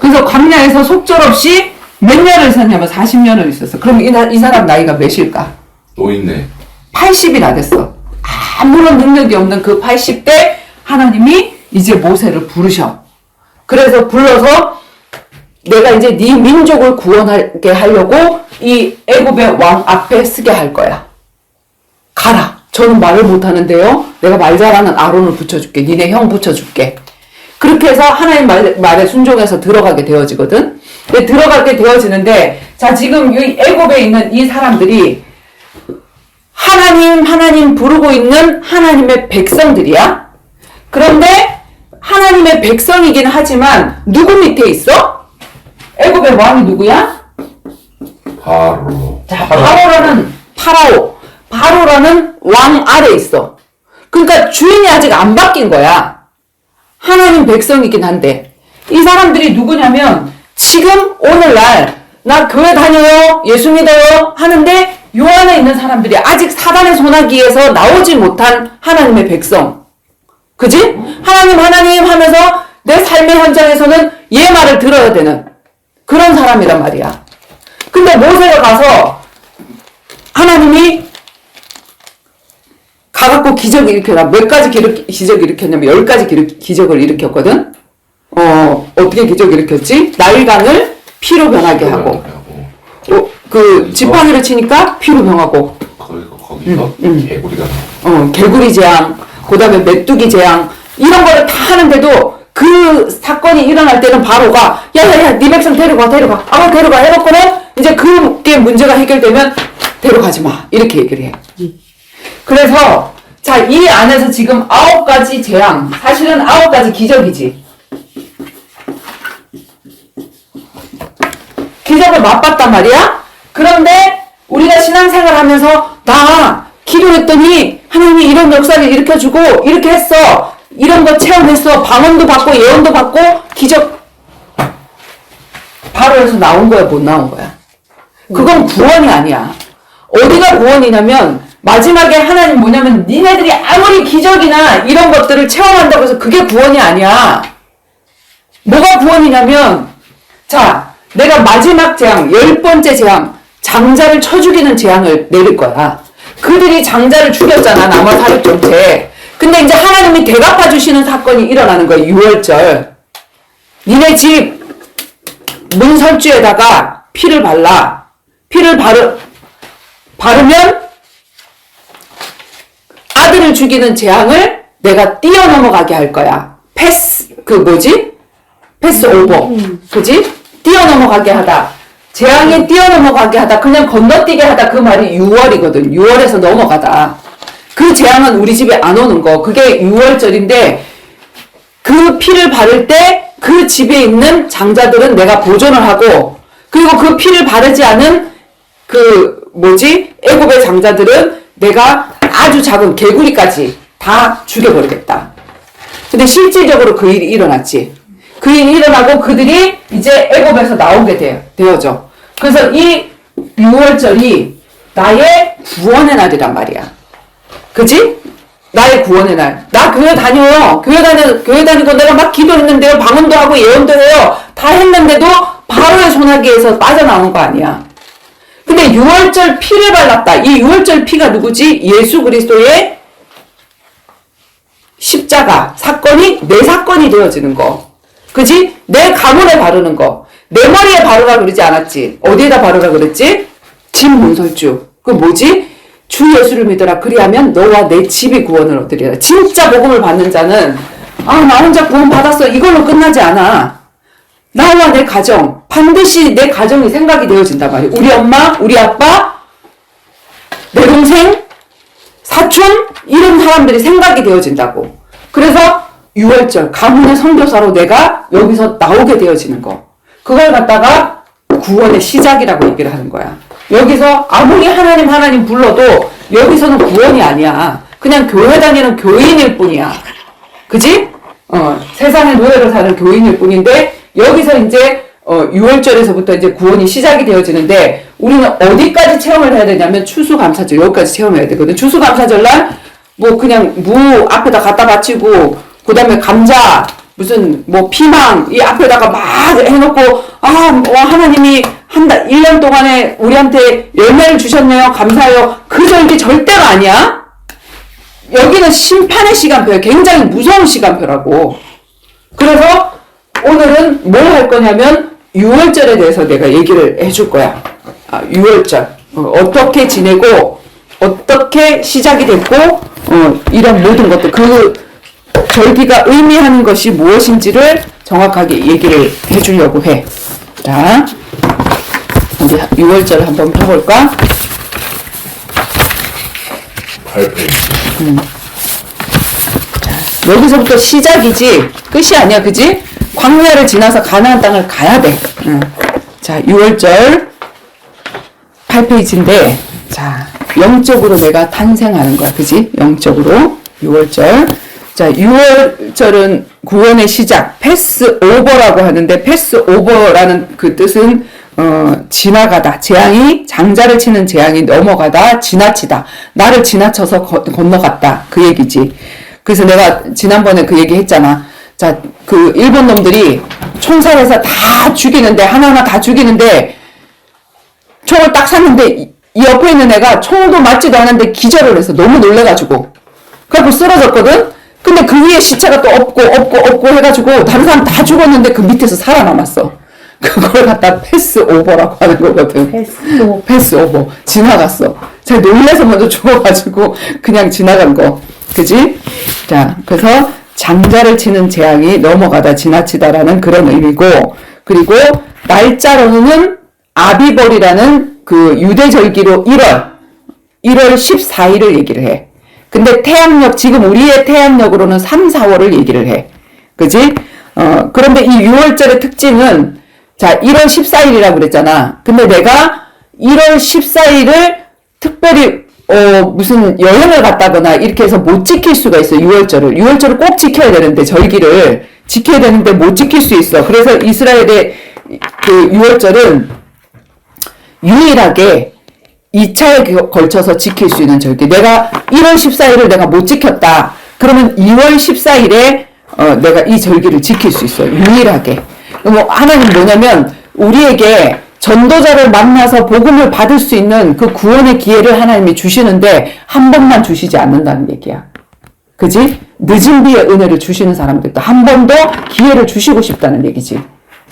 그래서 광야에서 속절없이 몇 년을 있었냐면 40년을 있었어. 그럼 이 사람 나이가 몇일까? 노인네. 80이나 됐어. 아무런 능력이 없는 그 80대 하나님이 이제 모세를 부르셔. 그래서 불러서 내가 이제 네 민족을 구원하게 하려고 이 애굽의 왕 앞에 서게 할 거야. 가라. 저는 말을 못하는데요. 내가 말 잘하는 아론을 붙여줄게. 니네 형 붙여줄게. 그렇게 해서 하나님 말에 순종해서 들어가게 되어지거든. 근데 들어가게 되어지는데 자 지금 이 애굽에 있는 이 사람들이 하나님 부르고 있는 하나님의 백성들이야. 그런데 하나님의 백성이긴 하지만 누구 밑에 있어? 애굽의 왕이 누구야? 바로. 자, 바로라는 왕 아래 있어. 그러니까 주인이 아직 안 바뀐 거야. 하나님 백성이긴 한데 이 사람들이 누구냐면 지금 오늘날 나 교회 다녀요, 예수 믿어요 하는데 요 안에 있는 사람들이 아직 사단의 소나기에서 나오지 못한 하나님의 백성. 그지? 하나님 하면서 내 삶의 현장에서는 얘 말을 들어야 되는 그런 사람이란 말이야. 근데 모세가 가서 하나님이 가갖고 기적을 일으켜라. 몇 가지 기적을 일으켰냐면 10가지 기적을 일으켰거든. 어떻게 기적을 일으켰지? 나일강을 피로 변하게 하고, 그 지팡이를 치니까 피로 변하고, 거기서 개구리가 개구리 재앙, 그 다음에 메뚜기 재앙, 이런 거를 다 하는데도 그 사건이 일어날 때는 바로가, 야야야, 네 백성 데려가. 데려가 해놓고는 이제 그게 문제가 해결되면 데려가지 마. 이렇게 얘기를 해. 그래서, 자, 이 안에서 지금 9가지 재앙, 사실은 9가지 기적이지. 기적을 맛봤단 말이야? 그런데 우리가 신앙생활 하면서 나 기도했더니 하나님이 이런 역사를 일으켜주고 이렇게 했어. 이런 거 체험했어. 방언도 받고 예언도 받고 기적 바로 해서 나온 거야? 못 나온 거야? 그건 구원이 아니야. 어디가 구원이냐면 마지막에 하나님 뭐냐면 니네들이 아무리 기적이나 이런 것들을 체험한다고 해서 그게 구원이 아니야. 뭐가 구원이냐면 자, 내가 마지막 재앙, 10번째 재앙, 장자를 쳐 죽이는 재앙을 내릴 거야. 그들이 장자를 죽였잖아, 남아 400전체. 근데 이제 하나님이 대갚아 주시는 사건이 일어나는 거야, 6월절. 니네 집 문설주에다가 피를 발라. 피를 바르면 아들을 죽이는 재앙을 내가 뛰어넘어가게 할 거야. 패스 오버. 그지? 뛰어넘어가게 하다. 재앙이 뛰어넘어가게 하다. 그냥 건너뛰게 하다. 그 말이 6월이거든. 6월에서 넘어가다. 그 재앙은 우리 집에 안 오는 거. 그게 6월절인데 그 피를 바를 때 그 집에 있는 장자들은 내가 보존을 하고 그리고 그 피를 바르지 않은 애굽의 장자들은 내가 아주 작은 개구리까지 다 죽여버리겠다. 근데 실질적으로 그 일이 일어났지. 그 일이 일어나고 그들이 이제 애굽에서 나오게 되어져. 그래서 이 6월절이 나의 구원의 날이란 말이야. 그지? 나의 구원의 날. 나 교회 다녀요. 교회 다니고 내가 막 기도했는데요. 방언도 하고 예언도 해요. 다 했는데도 바로의 소나기에서 빠져나온 거 아니야. 근데 6월절 피를 발랐다. 이 6월절 피가 누구지? 예수 그리스도의 십자가 사건이 내 사건이 되어지는 거. 그지? 내 가문에 바르는 거. 내 머리에 바르라 그러지 않았지. 어디에다 바르라 그랬지? 집 문설주. 그 뭐지? 주 예수를 믿어라. 그리하면 너와 내 집이 구원을 얻으리라. 진짜 복음을 받는 자는 나 혼자 구원 받았어. 이걸로 끝나지 않아. 나와 내 가정. 반드시 내 가정이 생각이 되어진단 말이야. 우리 엄마, 우리 아빠, 내 동생, 사촌 이런 사람들이 생각이 되어진다고. 그래서 6월절 가문의 선교사로 내가 여기서 나오게 되어지는 거. 그걸 갖다가 구원의 시작이라고 얘기를 하는 거야. 여기서 아무리 하나님 불러도 여기서는 구원이 아니야. 그냥 교회 다니는 교인일 뿐이야. 그지? 세상의 노예로 사는 교인일 뿐인데 여기서 이제 6월절에서부터 이제 구원이 시작이 되어지는데 우리는 어디까지 체험을 해야 되냐면 추수감사절 여기까지 체험해야 되거든. 추수감사절날 뭐 그냥 무 앞에다 갖다 바치고 그 다음에 감자 무슨 피망 이 앞에다가 막 해놓고 하나님이 1년 동안에 우리한테 열매를 주셨네요. 감사해요. 그 절기 절대가 아니야. 여기는 심판의 시간표야. 굉장히 무서운 시간표라고. 그래서 오늘은 뭘 할 거냐면 6월절에 대해서 내가 얘기를 해줄 거야. 6월절 어떻게 지내고 어떻게 시작이 됐고 이런 모든 것들 그 절기가 의미하는 것이 무엇인지를 정확하게 얘기를 해주려고 해. 자, 우리 6월절 한번 펴볼까? 8페이지. 자, 여기서부터 시작이지 끝이 아니야, 그지? 광야를 지나서 가나안 땅을 가야 돼. 자, 6월절 8페이지인데, 자, 영적으로 내가 탄생하는 거야, 그지? 영적으로 6월절. 자, 6월절은 구원의 시작, 패스오버라고 하는데, 패스오버라는 그 뜻은 지나가다. 장자를 치는 재앙이 넘어가다, 지나치다. 나를 지나쳐서 건너갔다. 그 얘기지. 그래서 내가 지난번에 그 얘기 했잖아. 자, 그 일본 놈들이 총살해서 다 죽이는데, 하나하나 다 죽이는데, 총을 딱 쐈는데, 이 옆에 있는 애가 총도 맞지도 않았는데 기절을 해서 너무 놀래가지고. 그래갖고 쓰러졌거든? 근데 그 위에 시체가 또 없고 해가지고, 다른 사람 다 죽었는데 그 밑에서 살아남았어. 그걸 갖다 패스 오버라고 하는 거거든. 패스 오버. 지나갔어. 제가 놀래서 먼저 죽어가지고 그냥 지나간 거. 그지? 자, 그래서 장자를 치는 재앙이 넘어가다 지나치다라는 그런 의미고, 그리고 날짜로는 아비벌이라는 그 유대절기로 1월 14일을 얘기를 해. 근데 태양력, 지금 우리의 태양력으로는 3, 4월을 얘기를 해. 그지? 그런데 이 6월절의 특징은, 자, 1월 14일이라고 그랬잖아. 근데 내가 1월 14일을 특별히, 무슨 여행을 갔다거나 이렇게 해서 못 지킬 수가 있어, 6월절을. 6월절을 꼭 지켜야 되는데, 절기를 지켜야 되는데 못 지킬 수 있어. 그래서 이스라엘의 그 6월절은 유일하게 2차에 걸쳐서 지킬 수 있는 절기. 내가 1월 14일을 내가 못 지켰다. 그러면 2월 14일에 내가 이 절기를 지킬 수 있어요. 유일하게. 하나님 뭐냐면 우리에게 전도자를 만나서 복음을 받을 수 있는 그 구원의 기회를 하나님이 주시는데 한 번만 주시지 않는다는 얘기야. 그지? 늦은 비의 은혜를 주시는 사람들도 한 번 더 기회를 주시고 싶다는 얘기지.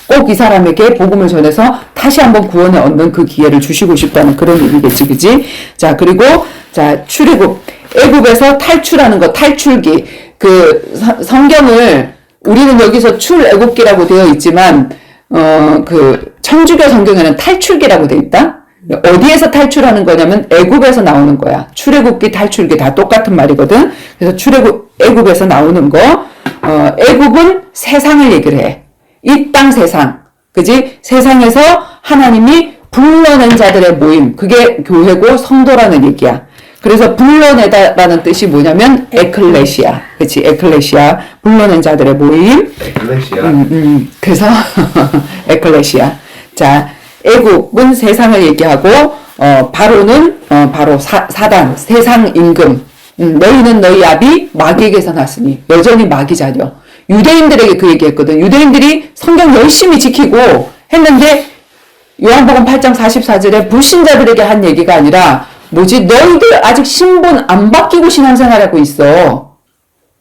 꼭 이 사람에게 복음을 전해서 다시 한번 구원을 얻는 그 기회를 주시고 싶다는 그런 의미겠지, 그지? 자, 그리고, 자, 출애굽. 애굽에서 탈출하는 거, 탈출기. 그, 성경을, 우리는 여기서 출애굽기라고 되어 있지만, 그, 천주교 성경에는 탈출기라고 되어 있다? 어디에서 탈출하는 거냐면, 애굽에서 나오는 거야. 출애굽기, 탈출기 다 똑같은 말이거든? 그래서 애굽에서 나오는 거, 애굽은 세상을 얘기를 해. 이 땅 세상, 그지? 세상에서 하나님이 불러낸 자들의 모임, 그게 교회고 성도라는 얘기야. 그래서 불러내다라는 뜻이 뭐냐면 에클레시아, 그치? 에클레시아, 불러낸 자들의 모임. 에클레시아. 그래서 에클레시아. 자, 애굽은 세상을 얘기하고 바로는 바로 사단, 세상 임금. 너희는 너희 아비 마귀에게서 났으니 여전히 마귀 자녀. 유대인들에게 그 얘기했거든. 유대인들이 성경 열심히 지키고 했는데 요한복음 8장 44절에 불신자들에게 한 얘기가 아니라 뭐지? 너희들 아직 신분 안 바뀌고 신앙생활하고 있어.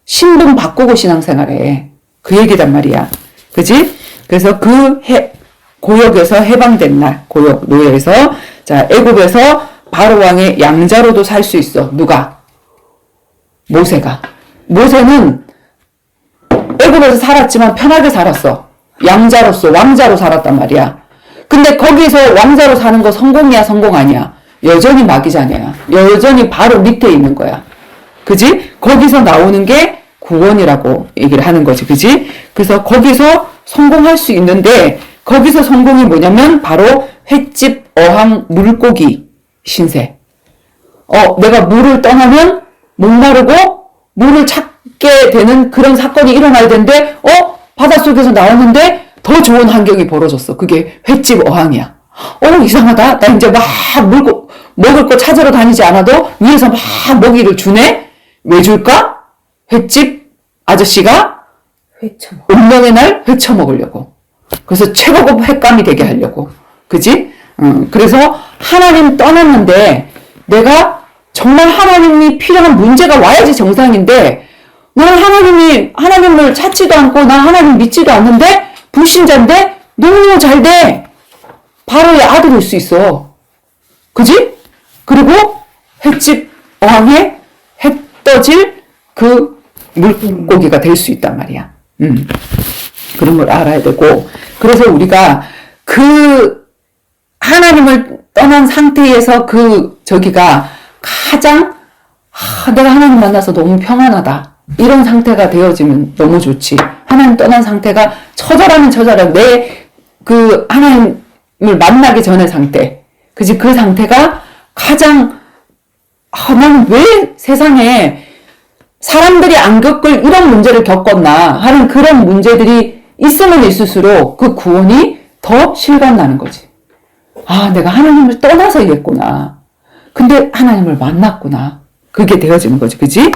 신분 바꾸고 신앙생활해. 그 얘기단 말이야. 그지? 그래서 그 고역에서 해방된 날, 고역 노예에서, 자, 애굽에서 바로 왕의 양자로도 살 수 있어. 누가? 모세가. 모세는 애굽에서 살았지만 편하게 살았어. 양자로서 왕자로 살았단 말이야. 근데 거기서 왕자로 사는 거 성공이야, 성공 아니야? 여전히 마귀자녀야. 여전히 바로 밑에 있는 거야. 그지? 거기서 나오는 게 구원이라고 얘기를 하는 거지. 그지? 그래서 거기서 성공할 수 있는데 거기서 성공이 뭐냐면 바로 횟집, 어항, 물고기 신세. 내가 물을 떠나면 목마르고 물을 찾게 되는 그런 사건이 일어나야 되는데 바닷속에서 나오는데 더 좋은 환경이 벌어졌어. 그게 횟집, 어항이야. 이상하다. 나 이제 막 먹을 거 찾으러 다니지 않아도 위에서 막 먹이를 주네? 왜 줄까? 횟집 아저씨가 운명의 날 회쳐먹으려고. 그래서 최고급 횟감이 되게 하려고. 그지? 그래서 하나님 떠났는데 내가 정말 하나님이 필요한 문제가 와야지 정상인데 나는 하나님을 찾지도 않고 나 하나님 믿지도 않는데 불신자인데 너무너무 잘 돼. 바로의 아들일 수 있어. 그지? 그리고 횟집 어항에 해 떠질 그 물고기가 될 수 있단 말이야. 그런 걸 알아야 되고. 그래서 우리가 그 하나님을 떠난 상태에서 저기가 가장 내가 하나님 만나서 너무 평안하다. 이런 상태가 되어지면 너무 좋지. 하나님 떠난 상태가 처절하면 처절한 그 하나님을 만나기 전의 상태. 그지? 그 상태가 가장 나는 왜 세상에 사람들이 안 겪을 이런 문제를 겪었나 하는 그런 문제들이 있으면 있을수록 그 구원이 더 실감나는 거지. 내가 하나님을 떠나서 이랬구나. 근데 하나님을 만났구나. 그게 되어지는 거지. 그지?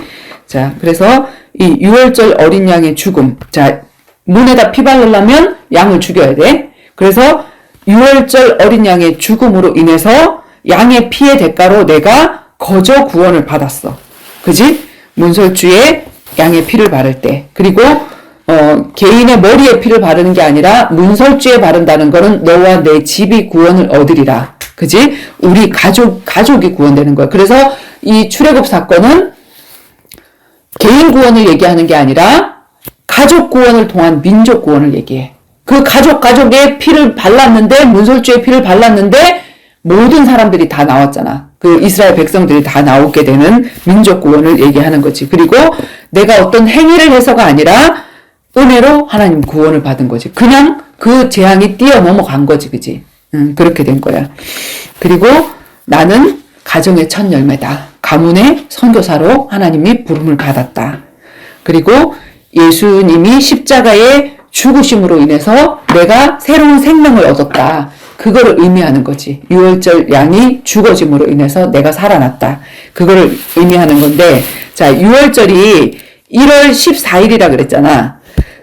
자, 그래서 이 유월절 어린 양의 죽음. 자, 문에다 피 바르려면 양을 죽여야 돼. 그래서 유월절 어린 양의 죽음으로 인해서 양의 피의 대가로 내가 거저 구원을 받았어. 그지? 문설주에 양의 피를 바를 때. 그리고 개인의 머리에 피를 바르는 게 아니라 문설주에 바른다는 거는 너와 내 집이 구원을 얻으리라. 그지? 우리 가족이 구원되는 거야. 그래서 이 출애굽 사건은 개인 구원을 얘기하는 게 아니라 가족 구원을 통한 민족 구원을 얘기해. 그 가족의 피를 발랐는데, 문설주의 피를 발랐는데 모든 사람들이 다 나왔잖아. 그 이스라엘 백성들이 다 나오게 되는 민족 구원을 얘기하는 거지. 그리고 내가 어떤 행위를 해서가 아니라 은혜로 하나님 구원을 받은 거지. 그냥 그 재앙이 뛰어 넘어간 거지. 그지? 그렇게 된 거야. 그리고 나는 가정의 첫 열매다. 가문의 선교사로 하나님이 부름을 받았다. 그리고 예수님이 십자가의 죽으심으로 인해서 내가 새로운 생명을 얻었다. 그거를 의미하는 거지. 유월절 양이 죽어짐으로 인해서 내가 살아났다. 그거를 의미하는 건데, 자, 유월절이 1월 14일이라 그랬잖아.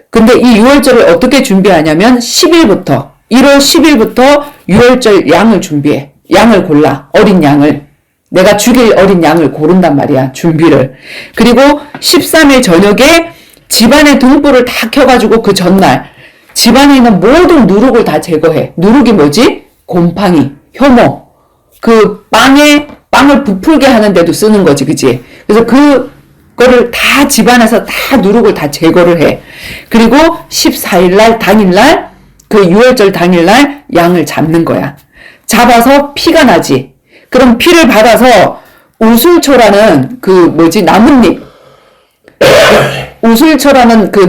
근데 이 유월절을 어떻게 준비하냐면 1월 10일부터 유월절 양을 준비해. 양을 골라. 어린 양을. 내가 죽일 어린 양을 고른단 말이야. 준비를. 그리고 13일 저녁에 집안의 등불을 다 켜가지고 그 전날 집안에 있는 모든 누룩을 다 제거해. 누룩이 뭐지? 곰팡이, 효모. 그 빵을 부풀게 하는데도 쓰는 거지, 그치? 그래서 그거를 다 집안에서 다 누룩을 다 제거를 해. 그리고 14일날, 당일날, 그 유월절 당일날 양을 잡는 거야. 잡아서 피가 나지. 그럼 피를 받아서 우슬초라는 나뭇잎. 우슬초라는 그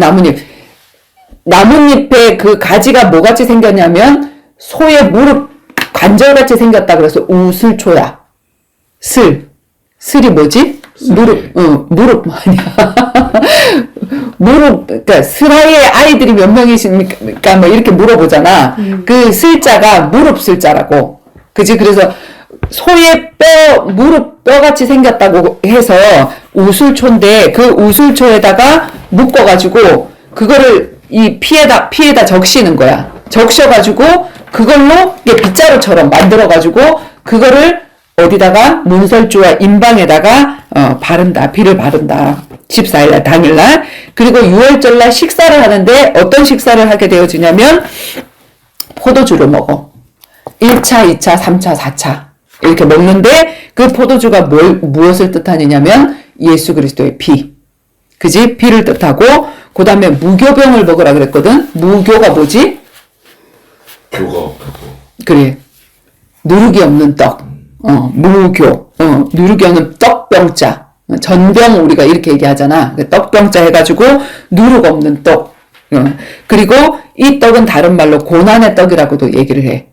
나뭇잎에 그 가지가 뭐같이 생겼냐면 소의 무릎 관절같이 생겼다 그래서 우슬초야. 슬이 뭐지? 무릎 아니야. 그러니까 슬아이의 아이들이 몇 명이십니까? 뭐 이렇게 물어보잖아. 그 슬자가 무릎 슬자라고. 그지? 그래서 소의 무릎 뼈같이 생겼다고 해서 우슬초인데 그 우슬초에다가 묶어가지고 그거를 이 피에다 적시는 거야. 적셔가지고 그걸로 빗자루처럼 만들어가지고 그거를 어디다가 문설주와 임방에다가 바른다. 피를 바른다. 14일날 당일날. 그리고 6월절날 식사를 하는데 어떤 식사를 하게 되어지냐면 포도주를 먹어. 1차, 2차, 3차, 4차 이렇게 먹는데 그 포도주가 무엇을 뜻하느냐면 예수 그리스도의 피. 그지? 피를 뜻하고 그 다음에 무교병을 먹으라 그랬거든. 무교가 뭐지? 교가 없고. 그래. 누룩이 없는 떡. 무교. 누룩이 없는 떡병자. 전병 우리가 이렇게 얘기하잖아. 떡병자 해가지고 누룩 없는 떡. 그리고 이 떡은 다른 말로 고난의 떡이라고도 얘기를 해.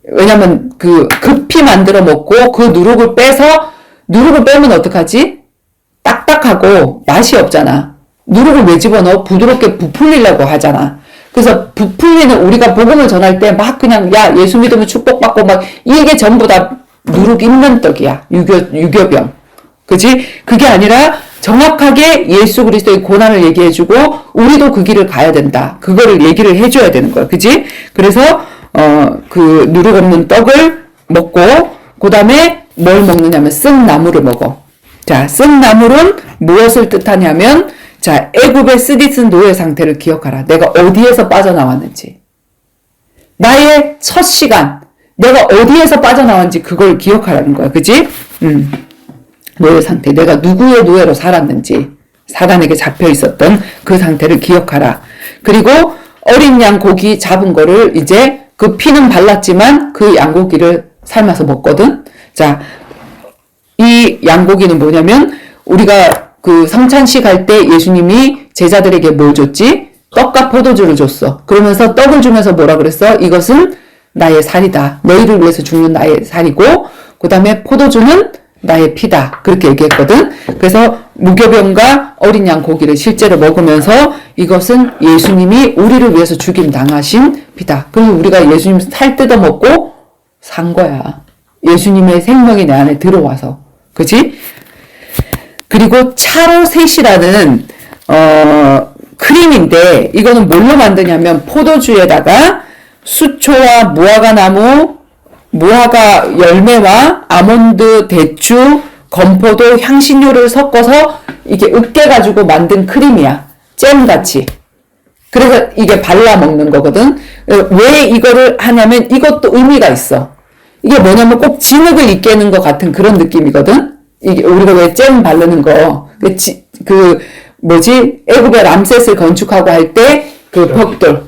왜냐면 급히 만들어 먹고 그 누룩을 빼면 어떡하지? 딱딱하고 맛이 없잖아. 누룩을 왜 집어넣어? 부드럽게 부풀리려고 하잖아. 그래서 부풀리는 우리가 복음을 전할 때 막 그냥 야 예수 믿으면 축복받고 막 이게 전부 다 누룩 있는 떡이야. 유교병. 그지? 그게 아니라 정확하게 예수 그리스도의 고난을 얘기해주고 우리도 그 길을 가야 된다. 그거를 얘기를 해줘야 되는 거야. 그지? 그래서 그 누룩 없는 떡을 먹고 그 다음에 뭘 먹느냐면 쓴 나물을 먹어. 자, 쓴 나물은 무엇을 뜻하냐면 자, 애굽의 스디슨 노예 상태를 기억하라. 내가 어디에서 빠져나왔는지. 나의 첫 시간, 내가 어디에서 빠져나왔는지 그걸 기억하라는 거야. 그지? 노예 상태. 내가 누구의 노예로 살았는지. 사단에게 잡혀 있었던 그 상태를 기억하라. 그리고 어린 양 고기 잡은 거를 이제 그 피는 발랐지만 그 양고기를 삶아서 먹거든. 자, 이 양고기는 뭐냐면 우리가 그 성찬식 할 때 예수님이 제자들에게 뭘 줬지? 떡과 포도주를 줬어. 그러면서 떡을 주면서 뭐라 그랬어? 이것은 나의 살이다. 너희를 위해서 죽는 나의 살이고 그 다음에 포도주는 나의 피다. 그렇게 얘기했거든. 그래서 무교병과 어린 양 고기를 실제로 먹으면서 이것은 예수님이 우리를 위해서 죽임 당하신 피다. 그럼 우리가 예수님 살 뜯어 먹고 산 거야. 예수님의 생명이 내 안에 들어와서. 그치? 그리고 차로 셋이라는 크림인데 이거는 뭘로 만드냐면 포도주에다가 수초와 무화과 나무, 무화과 열매와 아몬드, 대추, 건포도, 향신료를 섞어서 이게 으깨가지고 만든 크림이야. 잼같이. 그래서 이게 발라 먹는 거거든. 왜 이거를 하냐면 이것도 의미가 있어. 이게 뭐냐면 꼭 진흙을 이깨는 것 같은 그런 느낌이거든. 이게 우리가 왜 잼 바르는 거. 애굽의 람셋을 건축하고 할 때 그 벽돌,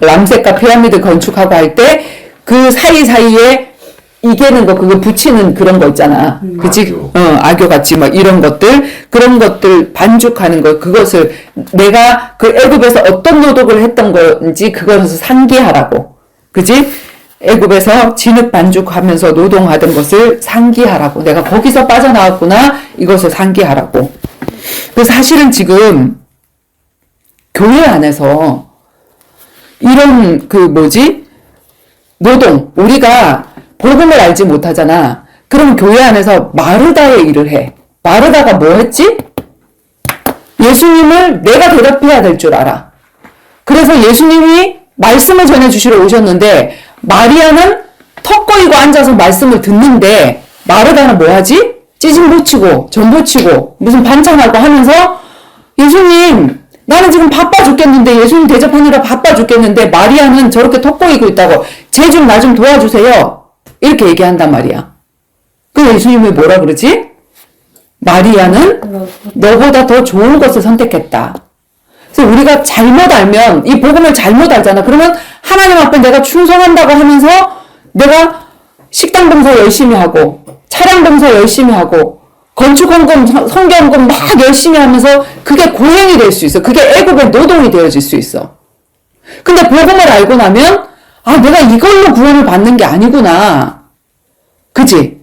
람셋과 피라미드 건축하고 할 때 그 사이사이에 이게는 거, 그거 붙이는 그런 거 있잖아. 그치? 악교 같이 막 이런 것들, 그런 것들 반죽하는 거, 그것을 내가 그 애굽에서 어떤 노동을 했던 건지 그것을 상기하라고. 그치? 애굽에서 진흙 반죽하면서 노동하던 것을 상기하라고. 내가 거기서 빠져나왔구나. 이것을 상기하라고. 그 사실은 지금 교회 안에서 이런 노동, 우리가 복음을 알지 못하잖아. 그럼 교회 안에서 마르다의 일을 해. 마르다가 뭐 했지? 예수님을 내가 대답해야 될 줄 알아. 그래서 예수님이 말씀을 전해주시러 오셨는데 마리아는 턱 거이고 앉아서 말씀을 듣는데 마르다는 뭐 하지? 찌짐 붙이고 전 붙이고 무슨 반찬하고 하면서 예수님 나는 지금 바빠 죽겠는데 예수님 대접하느라 바빠 죽겠는데 마리아는 저렇게 턱 거이고 있다고 쟤 좀 나 좀 도와주세요. 이렇게 얘기한단 말이야. 그 예수님이 뭐라 그러지? 마리아는 너보다 더 좋은 것을 선택했다. 그래서 우리가 잘못 알면 이 복음을 잘못 알잖아. 그러면 하나님 앞에 내가 충성한다고 하면서 내가 식당 봉사 열심히 하고 차량 봉사 열심히 하고 건축헌금, 성경헌금 막 열심히 하면서 그게 고행이 될 수 있어. 그게 애굽의 노동이 되어질 수 있어. 근데 복음을 알고 나면 내가 이걸로 구원을 받는 게 아니구나. 그치?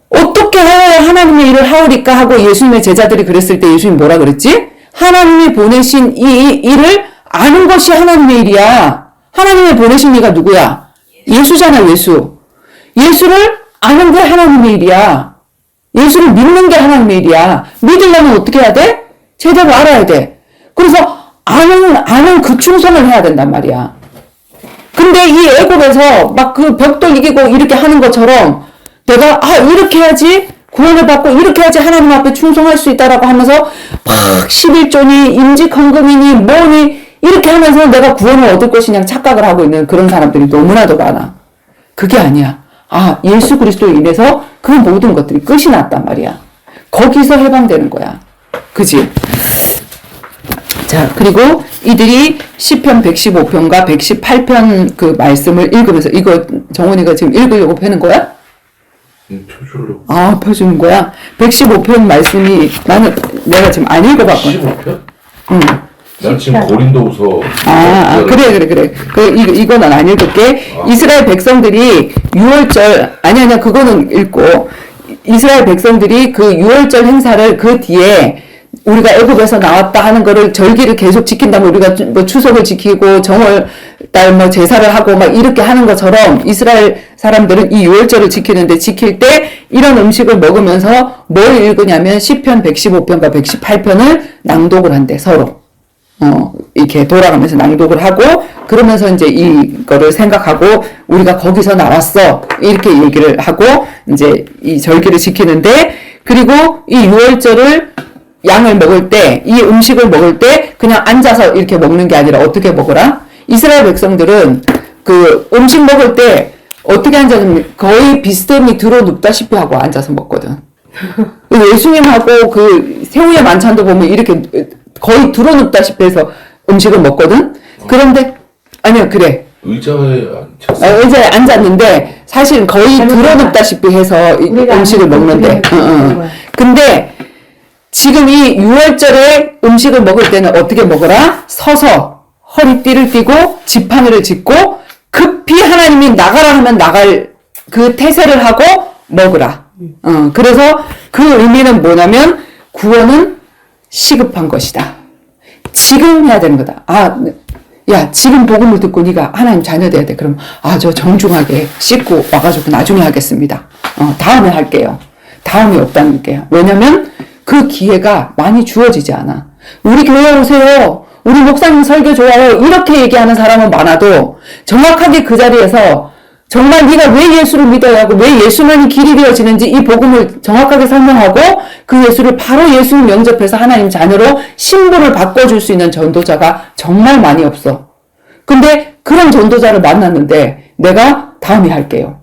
어떻게 해야 하나님의 일을 하오리까 하고 예수님의 제자들이 그랬을 때 예수님 뭐라 그랬지? 하나님이 보내신 이 일을 아는 것이 하나님의 일이야. 하나님이 보내신 이가 누구야? 예수잖아, 예수. 예수를 아는 게 하나님의 일이야. 예수를 믿는 게 하나님의 일이야. 믿으려면 어떻게 해야 돼? 제대로 알아야 돼. 그래서 아는 그 충성을 해야 된단 말이야. 근데 이 애굽에서 막 그 벽돌 이기고 이렇게 하는 것처럼 내가 이렇게 해야지 구원을 받고 이렇게 해야지 하나님 앞에 충성할 수 있다라고 하면서 막 11조니 임직헌금이니 뭐니 이렇게 하면서 내가 구원을 얻을 것이냐 착각을 하고 있는 그런 사람들이 너무나도 많아. 그게 아니야. 예수 그리스도로 인해서 그 모든 것들이 끝이 났단 말이야. 거기서 해방되는 거야. 그지? 자, 그리고 이들이 시편 115편과 118편 그 말씀을 읽으면서 이거 정원이가 지금 읽으려고 펴는 거야? 펴주려고. 펴주는 거야? 115편 말씀이 내가 지금 안 읽어봤거든. 15편? 응. 난 지금 고린도후서. 그래. 이거는 안 읽을게. 이스라엘 백성들이 6월절, 아니야, 그거는 읽고. 이스라엘 백성들이 그 6월절 행사를 그 뒤에 우리가 애굽에서 나왔다 하는 거를 절기를 계속 지킨다면 우리가 뭐 추석을 지키고 정월달 뭐 제사를 하고 막 이렇게 하는 것처럼 이스라엘 사람들은 이 6월절을 지킬 때 이런 음식을 먹으면서 뭘 읽으냐면 시편 115편과 118편을 낭독을 한대, 서로. 이렇게 돌아가면서 낭독을 하고, 그러면서 이제 이거를 생각하고, 우리가 거기서 나왔어. 이렇게 얘기를 하고, 이제 이 절기를 지키는데, 그리고 이 6월절을 양을 먹을 때, 이 음식을 먹을 때, 그냥 앉아서 이렇게 먹는 게 아니라 어떻게 먹으라? 이스라엘 백성들은 그 음식 먹을 때, 어떻게 앉아있냐면 거의 비스듬히 들어 눕다시피 하고 앉아서 먹거든. 예수님하고 그 새우의 만찬도 보면 이렇게 거의 들어눕다시피 해서 음식을 먹거든? 그런데, 그래. 의자에 앉았어. 의자에 앉았는데, 사실은 거의 들어눕다시피 해서 음식을 먹는데. 근데, 지금 이 6월절에 음식을 먹을 때는 어떻게 먹어라? 서서, 허리띠를 띠고, 지팡이를 짚고, 급히 하나님이 나가라 하면 나갈 그 태세를 하고 먹으라. 그래서 그 의미는 뭐냐면, 구원은 시급한 것이다. 지금 해야 되는 거다. 지금 복음을 듣고 네가 하나님 자녀 돼야 돼. 그럼 저 정중하게 씻고 와가지고 나중에 하겠습니다. 다음에 할게요. 다음이 없다는 게요. 왜냐면 그 기회가 많이 주어지지 않아. 우리 교회 오세요. 우리 목사님 설교 좋아요. 이렇게 얘기하는 사람은 많아도 정확하게 그 자리에서 정말 네가 왜 예수를 믿어야 하고 왜 예수만이 길이 되어지는지 이 복음을 정확하게 설명하고 그 예수를 바로 예수를 영접해서 하나님 자녀로 신분을 바꿔줄 수 있는 전도자가 정말 많이 없어. 근데 그런 전도자를 만났는데 내가 다음에 할게요.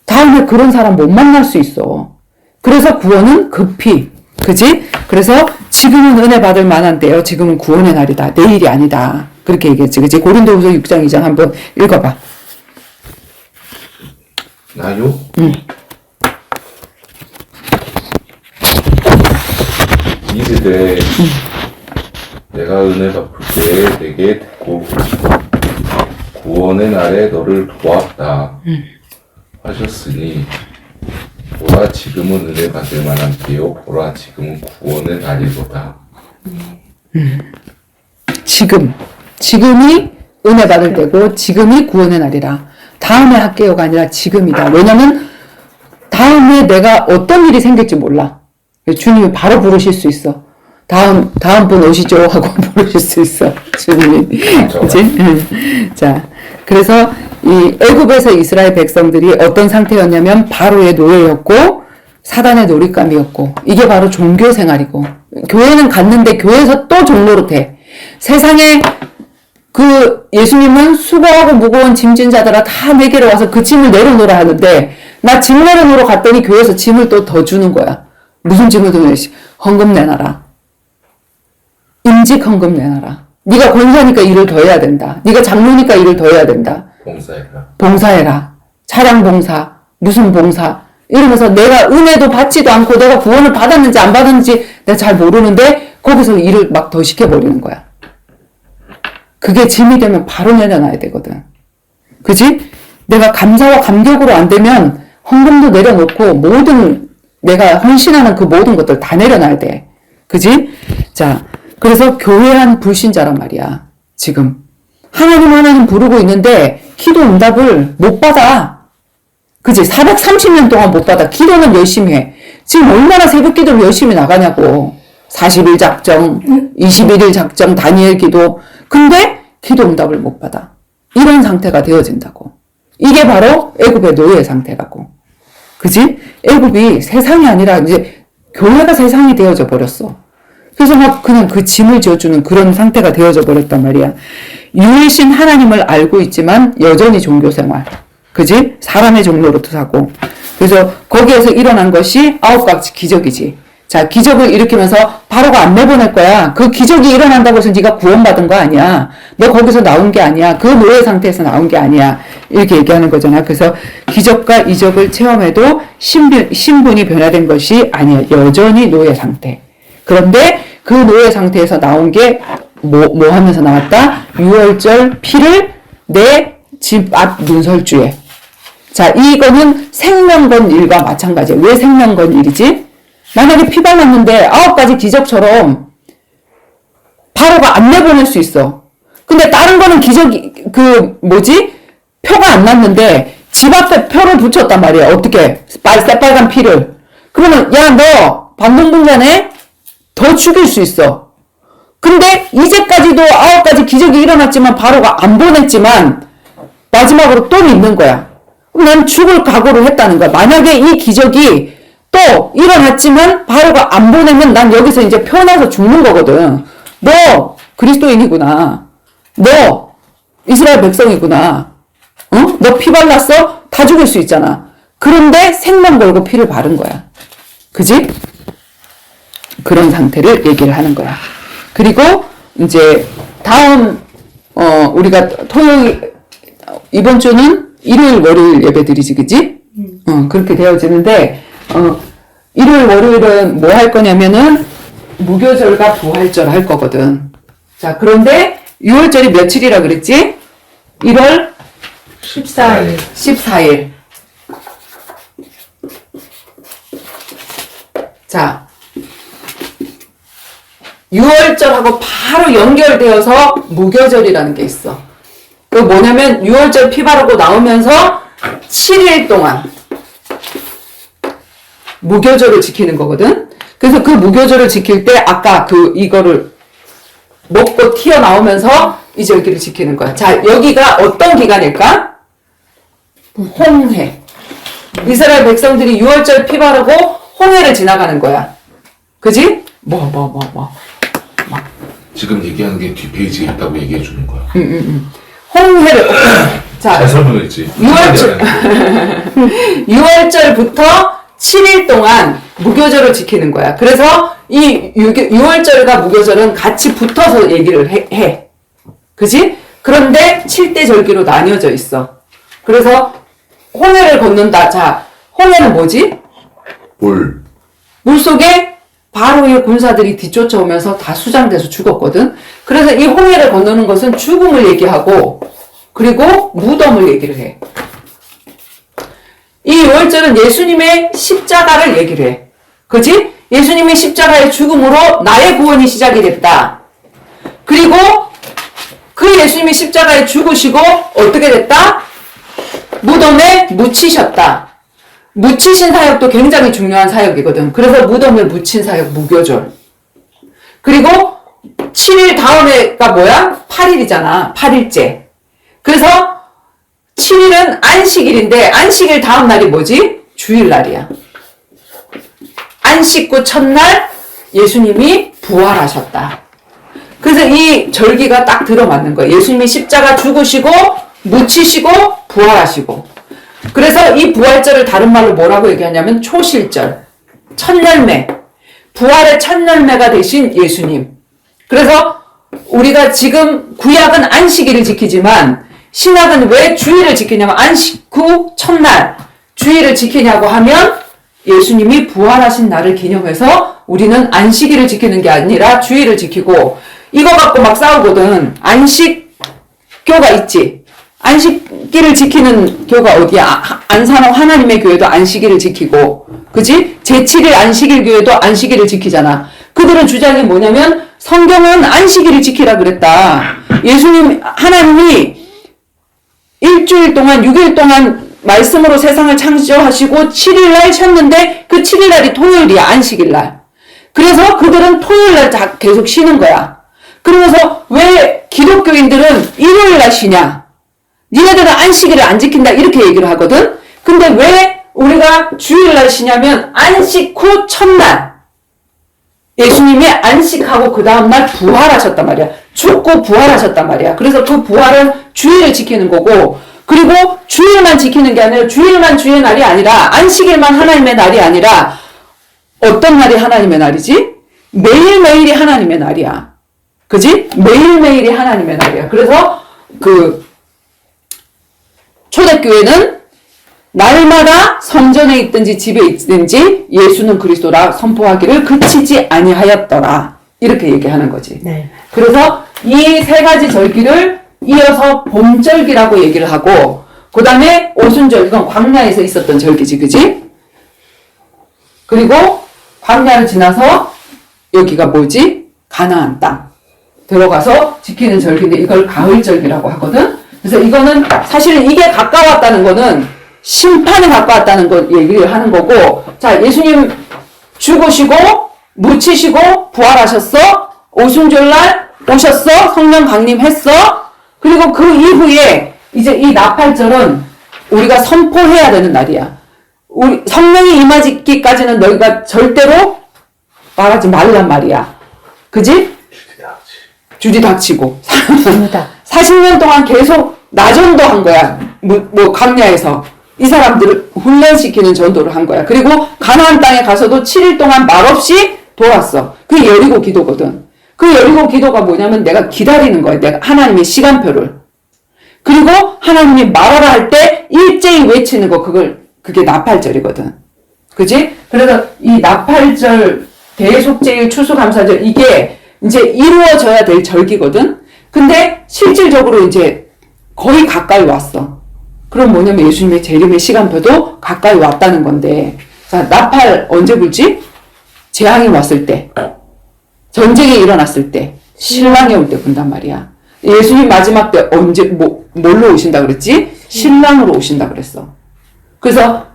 다음에 그런 사람 못 만날 수 있어. 그래서 구원은 급히, 그지? 그래서 지금은 은혜 받을 만한데요. 지금은 구원의 날이다. 내일이 아니다. 그렇게 얘기했지. 그지? 고린도후서 6장 2장 한번 읽어봐. 나요? 이르되 내가 은혜 갚을 때에 내게 듣고 구원의 날에 너를 도왔다 하셨으니 보라 지금은 은혜 받을 만한 때요 보라 지금은 구원의 날이로다. 지금이 은혜 받을 때고 지금이 구원의 날이라. 다음에 할게요가 아니라 지금이다. 왜냐면 다음에 내가 어떤 일이 생길지 몰라. 주님이 바로 부르실 수 있어. 다음 분 오시죠 하고 부르실 수 있어. 주님이. 그치? 자, 그래서 이 애굽에서 이스라엘 백성들이 어떤 상태였냐면 바로의 노예였고 사단의 놀잇감이었고 이게 바로 종교 생활이고 교회는 갔는데 교회에서 또 종노릇해. 세상에 그 예수님은 수고하고 무거운 짐진 자들아 다 내게로 와서 그 짐을 내려놓으라 하는데 나 짐 내려놓으러 갔더니 교회에서 짐을 또 더 주는 거야. 무슨 짐을 더 내시? 헌금 내놔라. 임직 헌금 내놔라. 네가 권사니까 일을 더 해야 된다. 네가 장로니까 일을 더 해야 된다. 봉사해라. 차량 봉사, 무슨 봉사 이러면서 내가 은혜도 받지도 않고 내가 구원을 받았는지 안 받았는지 내가 잘 모르는데 거기서 일을 막 더 시켜버리는 거야. 그게 짐이 되면 바로 내려놔야 되거든. 그지? 내가 감사와 감격으로 안 되면 헌금도 내려놓고 모든 내가 헌신하는 그 모든 것들 다 내려놔야 돼. 그지? 자, 그래서 교회한 불신자란 말이야. 지금. 하나님 부르고 있는데 기도 응답을 못 받아. 그지? 430년 동안 못 받아. 기도는 열심히 해. 지금 얼마나 새벽 기도를 열심히 나가냐고. 40일 작정, 21일 작정, 다니엘 기도. 근데 기도 응답을 못 받아. 이런 상태가 되어진다고. 이게 바로 애굽의 노예 상태라고. 그지? 애굽이 세상이 아니라 이제 교회가 세상이 되어져 버렸어. 그래서 막 그냥 그 짐을 지어주는 그런 상태가 되어져 버렸단 말이야. 유일신 하나님을 알고 있지만 여전히 종교생활. 그지? 사람의 종로로도 사고. 그래서 거기에서 일어난 것이 9가지 기적이지. 자, 기적을 일으키면서 바로가 안 내보낼 거야. 그 기적이 일어난다고 해서 네가 구원받은 거 아니야. 너 거기서 나온 게 아니야. 그 노예 상태에서 나온 게 아니야. 이렇게 얘기하는 거잖아. 그래서 기적과 이적을 체험해도 신분이 변화된 것이 아니야. 여전히 노예 상태. 그런데 그 노예 상태에서 나온 게 뭐 하면서 나왔다? 유월절 피를 내 집 앞 문설주에. 자, 이거는 생명건 일과 마찬가지야. 왜 생명건 일이지? 만약에 피 발랐는데 9가지 기적처럼 바로가 안 내보낼 수 있어. 근데 다른 거는 기적이, 표가 안 났는데 집 앞에 표를 붙였단 말이야. 어떻게? 새빨간 피를. 그러면, 야, 너 반동분간에 더 죽일 수 있어. 근데 이제까지도 9가지 기적이 일어났지만 바로가 안 보냈지만 마지막으로 또 믿는 거야. 그럼 난 죽을 각오를 했다는 거야. 만약에 이 기적이 또 일어났지만 바로가 안 보내면 난 여기서 이제 표나서 죽는 거거든. 너 그리스도인이구나. 너 이스라엘 백성이구나. 어? 너 피 발랐어? 다 죽을 수 있잖아. 그런데 생명 걸고 피를 바른 거야. 그지? 그런 상태를 얘기를 하는 거야. 그리고 이제 다음 우리가 이번 주는 일요일 월요일 예배 드리지, 그지? 그렇게 되어지는데 일요일 월요일은 뭐 할 거냐면은 무교절과 부활절 할 거거든. 자, 그런데 6월절이 며칠이라 그랬지? 1월 14일. 자, 6월절하고 바로 연결되어서 무교절이라는 게 있어. 그 뭐냐면 6월절 피 바르고 나오면서 7일 동안 무교절을 지키는 거거든. 그래서 그 무교절을 지킬 때 아까 이거를 먹고 튀어나오면서 이 절기를 지키는 거야. 자, 여기가 어떤 기간일까? 홍해. 이스라엘 백성들이 6월절 피 바르고 홍해를 지나가는 거야. 그지? 지금 얘기하는 게 뒷페이지에 있다고 얘기해 주는 거야. 홍해를. 자, 잘 설명했지. 6월절부터 7일 동안 무교절을 지키는 거야. 그래서 이 6월절과 무교절은 같이 붙어서 얘기를 해. 그지? 그런데 7대 절기로 나뉘어져 있어. 그래서 홍해를 걷는다. 자, 홍해는 뭐지? 물속에 바로의 군사들이 뒤쫓아오면서 다 수장돼서 죽었거든. 그래서 이 홍해를 건너는 것은 죽음을 얘기하고 그리고 무덤을 얘기를 해. 이 6월절은 예수님의 십자가를 얘기를 해. 그지? 예수님의 십자가의 죽음으로 나의 구원이 시작이 됐다. 그리고 그 예수님이 십자가에 죽으시고 어떻게 됐다? 무덤에 묻히셨다. 묻히신 사역도 굉장히 중요한 사역이거든. 그래서 무덤에 묻힌 사역, 무교절. 그리고 7일 다음에가 뭐야? 8일이잖아. 8일째. 그래서 7일은 안식일인데 안식일 다음 날이 뭐지? 주일날이야. 안식구 첫날 예수님이 부활하셨다. 그래서 이 절기가 딱 들어맞는 거예요. 예수님이 십자가 죽으시고 묻히시고 부활하시고. 그래서 이 부활절을 다른 말로 뭐라고 얘기하냐면 초실절, 첫열매, 부활의 첫열매가 되신 예수님. 그래서 우리가 지금 구약은 안식일을 지키지만 신약은 왜 주일을 지키냐면 안식 후 첫날 주일을 지키냐고 하면 예수님이 부활하신 날을 기념해서 우리는 안식일을 지키는 게 아니라 주일을 지키고, 이거 갖고 막 싸우거든. 안식교가 있지. 안식일을 지키는 교가 어디야? 안산호 하나님의 교회도 안식일을 지키고, 그지? 제7일 안식일 교회도 안식일을 지키잖아. 그들은 주장이 뭐냐면 성경은 안식일을 지키라 그랬다. 예수님, 하나님이 일주일 동안, 6일 동안 말씀으로 세상을 창조하시고 7일날 쉬었는데 그 7일날이 토요일이야, 안식일날. 그래서 그들은 토요일날 계속 쉬는 거야. 그러면서 왜 기독교인들은 일요일날 쉬냐? 니네들은 안식일을 안 지킨다, 이렇게 얘기를 하거든? 근데 왜 우리가 주일날 쉬냐면 안식 후 첫날 예수님이 안식하고 그 다음날 부활하셨단 말이야. 죽고 부활하셨단 말이야. 그래서 그 부활은 주일을 지키는 거고, 그리고 주일만 지키는 게 아니라 주일만 주의 날이 아니라 안식일만 하나님의 날이 아니라 어떤 날이 하나님의 날이지? 매일매일이 하나님의 날이야. 그지? 매일매일이 하나님의 날이야. 그래서 초대교회는 날마다 성전에 있든지 집에 있든지 예수는 그리스도라 선포하기를 그치지 아니하였더라. 이렇게 얘기하는 거지. 네. 그래서 이 세 가지 절기를 이어서 봄절기라고 얘기를 하고, 그 다음에 오순절, 이건 광야에서 있었던 절기지, 그지? 그리고 광야를 지나서 여기가 뭐지? 가나안 땅 들어가서 지키는 절기인데 이걸 가을절기라고 하거든. 그래서 이거는 사실은 이게 가까웠다는 거는 심판에 가까웠다는 거 얘기를 하는 거고, 자, 예수님 죽으시고 묻히시고 부활하셨어. 오순절날 오셨어. 성령 강림했어. 그리고 그 이후에 이제 이 나팔절은 우리가 선포해야 되는 날이야. 우리 성령이 임하기까지는 너희가 절대로 말하지 말란 말이야. 그지? 주디 닥치고 40년 동안 계속 나전도 한 거야. 광야에서 이 사람들을 훈련시키는 전도를 한 거야. 그리고 가나안 땅에 가서도 7일 동안 말없이 돌았어. 그게 여리고 기도거든. 그 여리고 기도가 뭐냐면 내가 기다리는 거야. 내가 하나님의 시간표를. 그리고 하나님이 말하라 할 때 일제히 외치는 거, 그게 나팔절이거든. 그지? 그래서 이 나팔절, 대속제일, 추수감사절, 이게 이제 이루어져야 될 절기거든? 근데 실질적으로 이제 거의 가까이 왔어. 그럼 뭐냐면 예수님의 재림의 시간표도 가까이 왔다는 건데, 자, 나팔 언제 불지? 재앙이 왔을 때, 전쟁이 일어났을 때, 신랑이 올 때 분단 말이야. 예수님 마지막 때 언제, 뭘로 오신다 그랬지? 신랑으로 오신다 그랬어. 그래서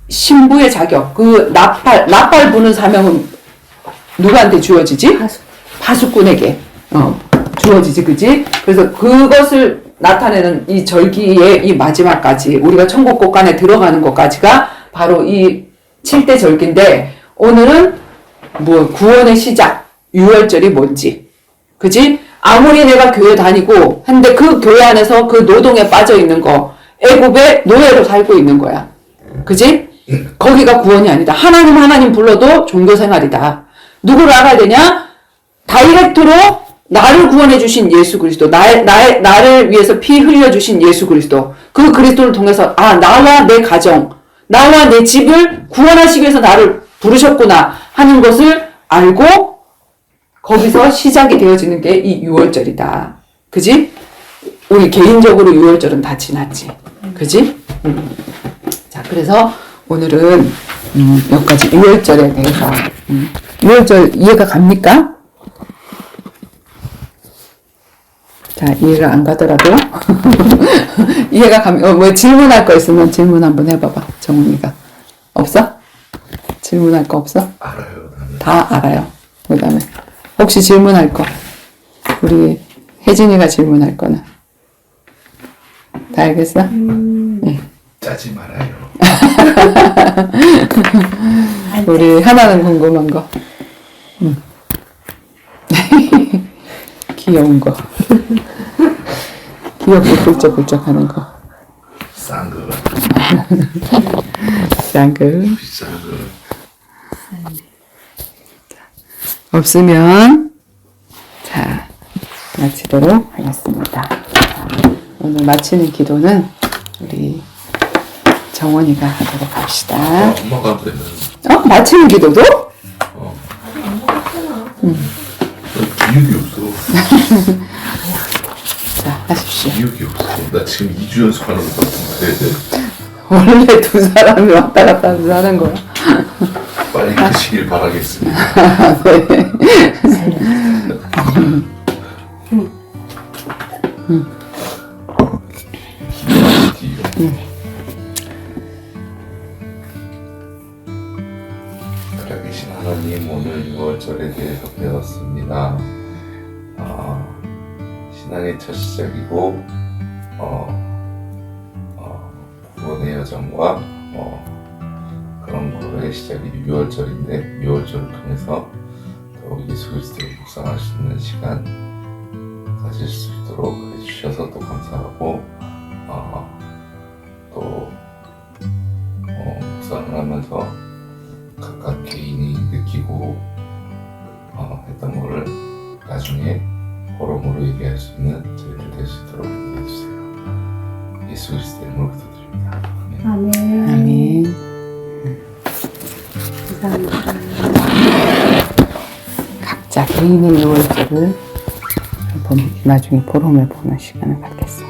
신부의 자격, 그 나팔 부는 사명은 누구한테 주어지지? 파수꾼에게 주어지지, 그지? 그래서 그것을 나타내는 이 절기의 이 마지막까지 우리가 천국 곳간에 들어가는 것까지가 바로 이 7대 절기인데, 오늘은 뭐 구원의 시작, 유월절이 뭔지, 그지? 아무리 내가 교회 다니고 근데 그 교회 안에서 그 노동에 빠져 있는 거, 애굽의 노예로 살고 있는 거야, 그지? 거기가 구원이 아니다. 하나님 불러도 종교 생활이다. 누구를 알아야 되냐? 다이렉트로 나를 구원해 주신 예수 그리스도, 나를 위해서 피 흘려 주신 예수 그리스도, 그 그리스도를 통해서 나와 내 가정, 나와 내 집을 구원하시기 위해서 나를 부르셨구나 하는 것을 알고 거기서 시작이 되어지는 게 이 유월절이다. 그지? 우리 개인적으로 유월절은 다 지났지. 그지? 자, 그래서 오늘은 몇 가지 유월절에 대해서 유월절 이해가 갑니까? 자, 이해가 안 가더라도 이해가 가면 뭐 질문할 거 있으면 질문 한번 해봐봐. 정훈이가 없어? 질문할 거 없어? 알아요. 나는. 다 알아요. 그다음에 혹시 질문할 거 우리 혜진이가 질문할 거는 다 알겠어? 네. 짜지 말아요. 우리 하나는 궁금한 거. 귀여운 거. 귀엽게 굴쩍굴쩍 하는 거. 싼 거, 짱글. 비싼 거. 없으면 자 마치도록 하겠습니다. 오늘 마치는 기도는 우리 정원이가 하도록 합시다. 엄마가 되면 마치는 기도도? 기억이 없어. 자, 하십시오. 기억이 없어. 나 지금 2주 연습하는 것 같은데 원래 두 사람이 왔다 갔다 하는 거야. 빨리 크시길 바라겠습니다. 살아계신 하나님, 오늘 6월절에 대해서 배웠습니다. 신앙의 첫 시작이고 구원의 여정과 그런 거의 시작이 6월절인데 6월절을 통해서 더욱 예수 그리스도를 묵상할 수 있는 시간 가질 수 있도록 해주셔서 또 감사하고 또 묵상을 하면서 각각 개인이 느끼고 했던 거를 나중에 포럼으로 얘기할 수 있는 저희들 될 수 있도록 해주세요. 예수 그리스도의 이름으로 기도드립니다. 아멘. 아멘. 아멘. 감사합니다. 각자 개인의 유월절을 나중에 포럼을 보는 시간을 갖겠습니다.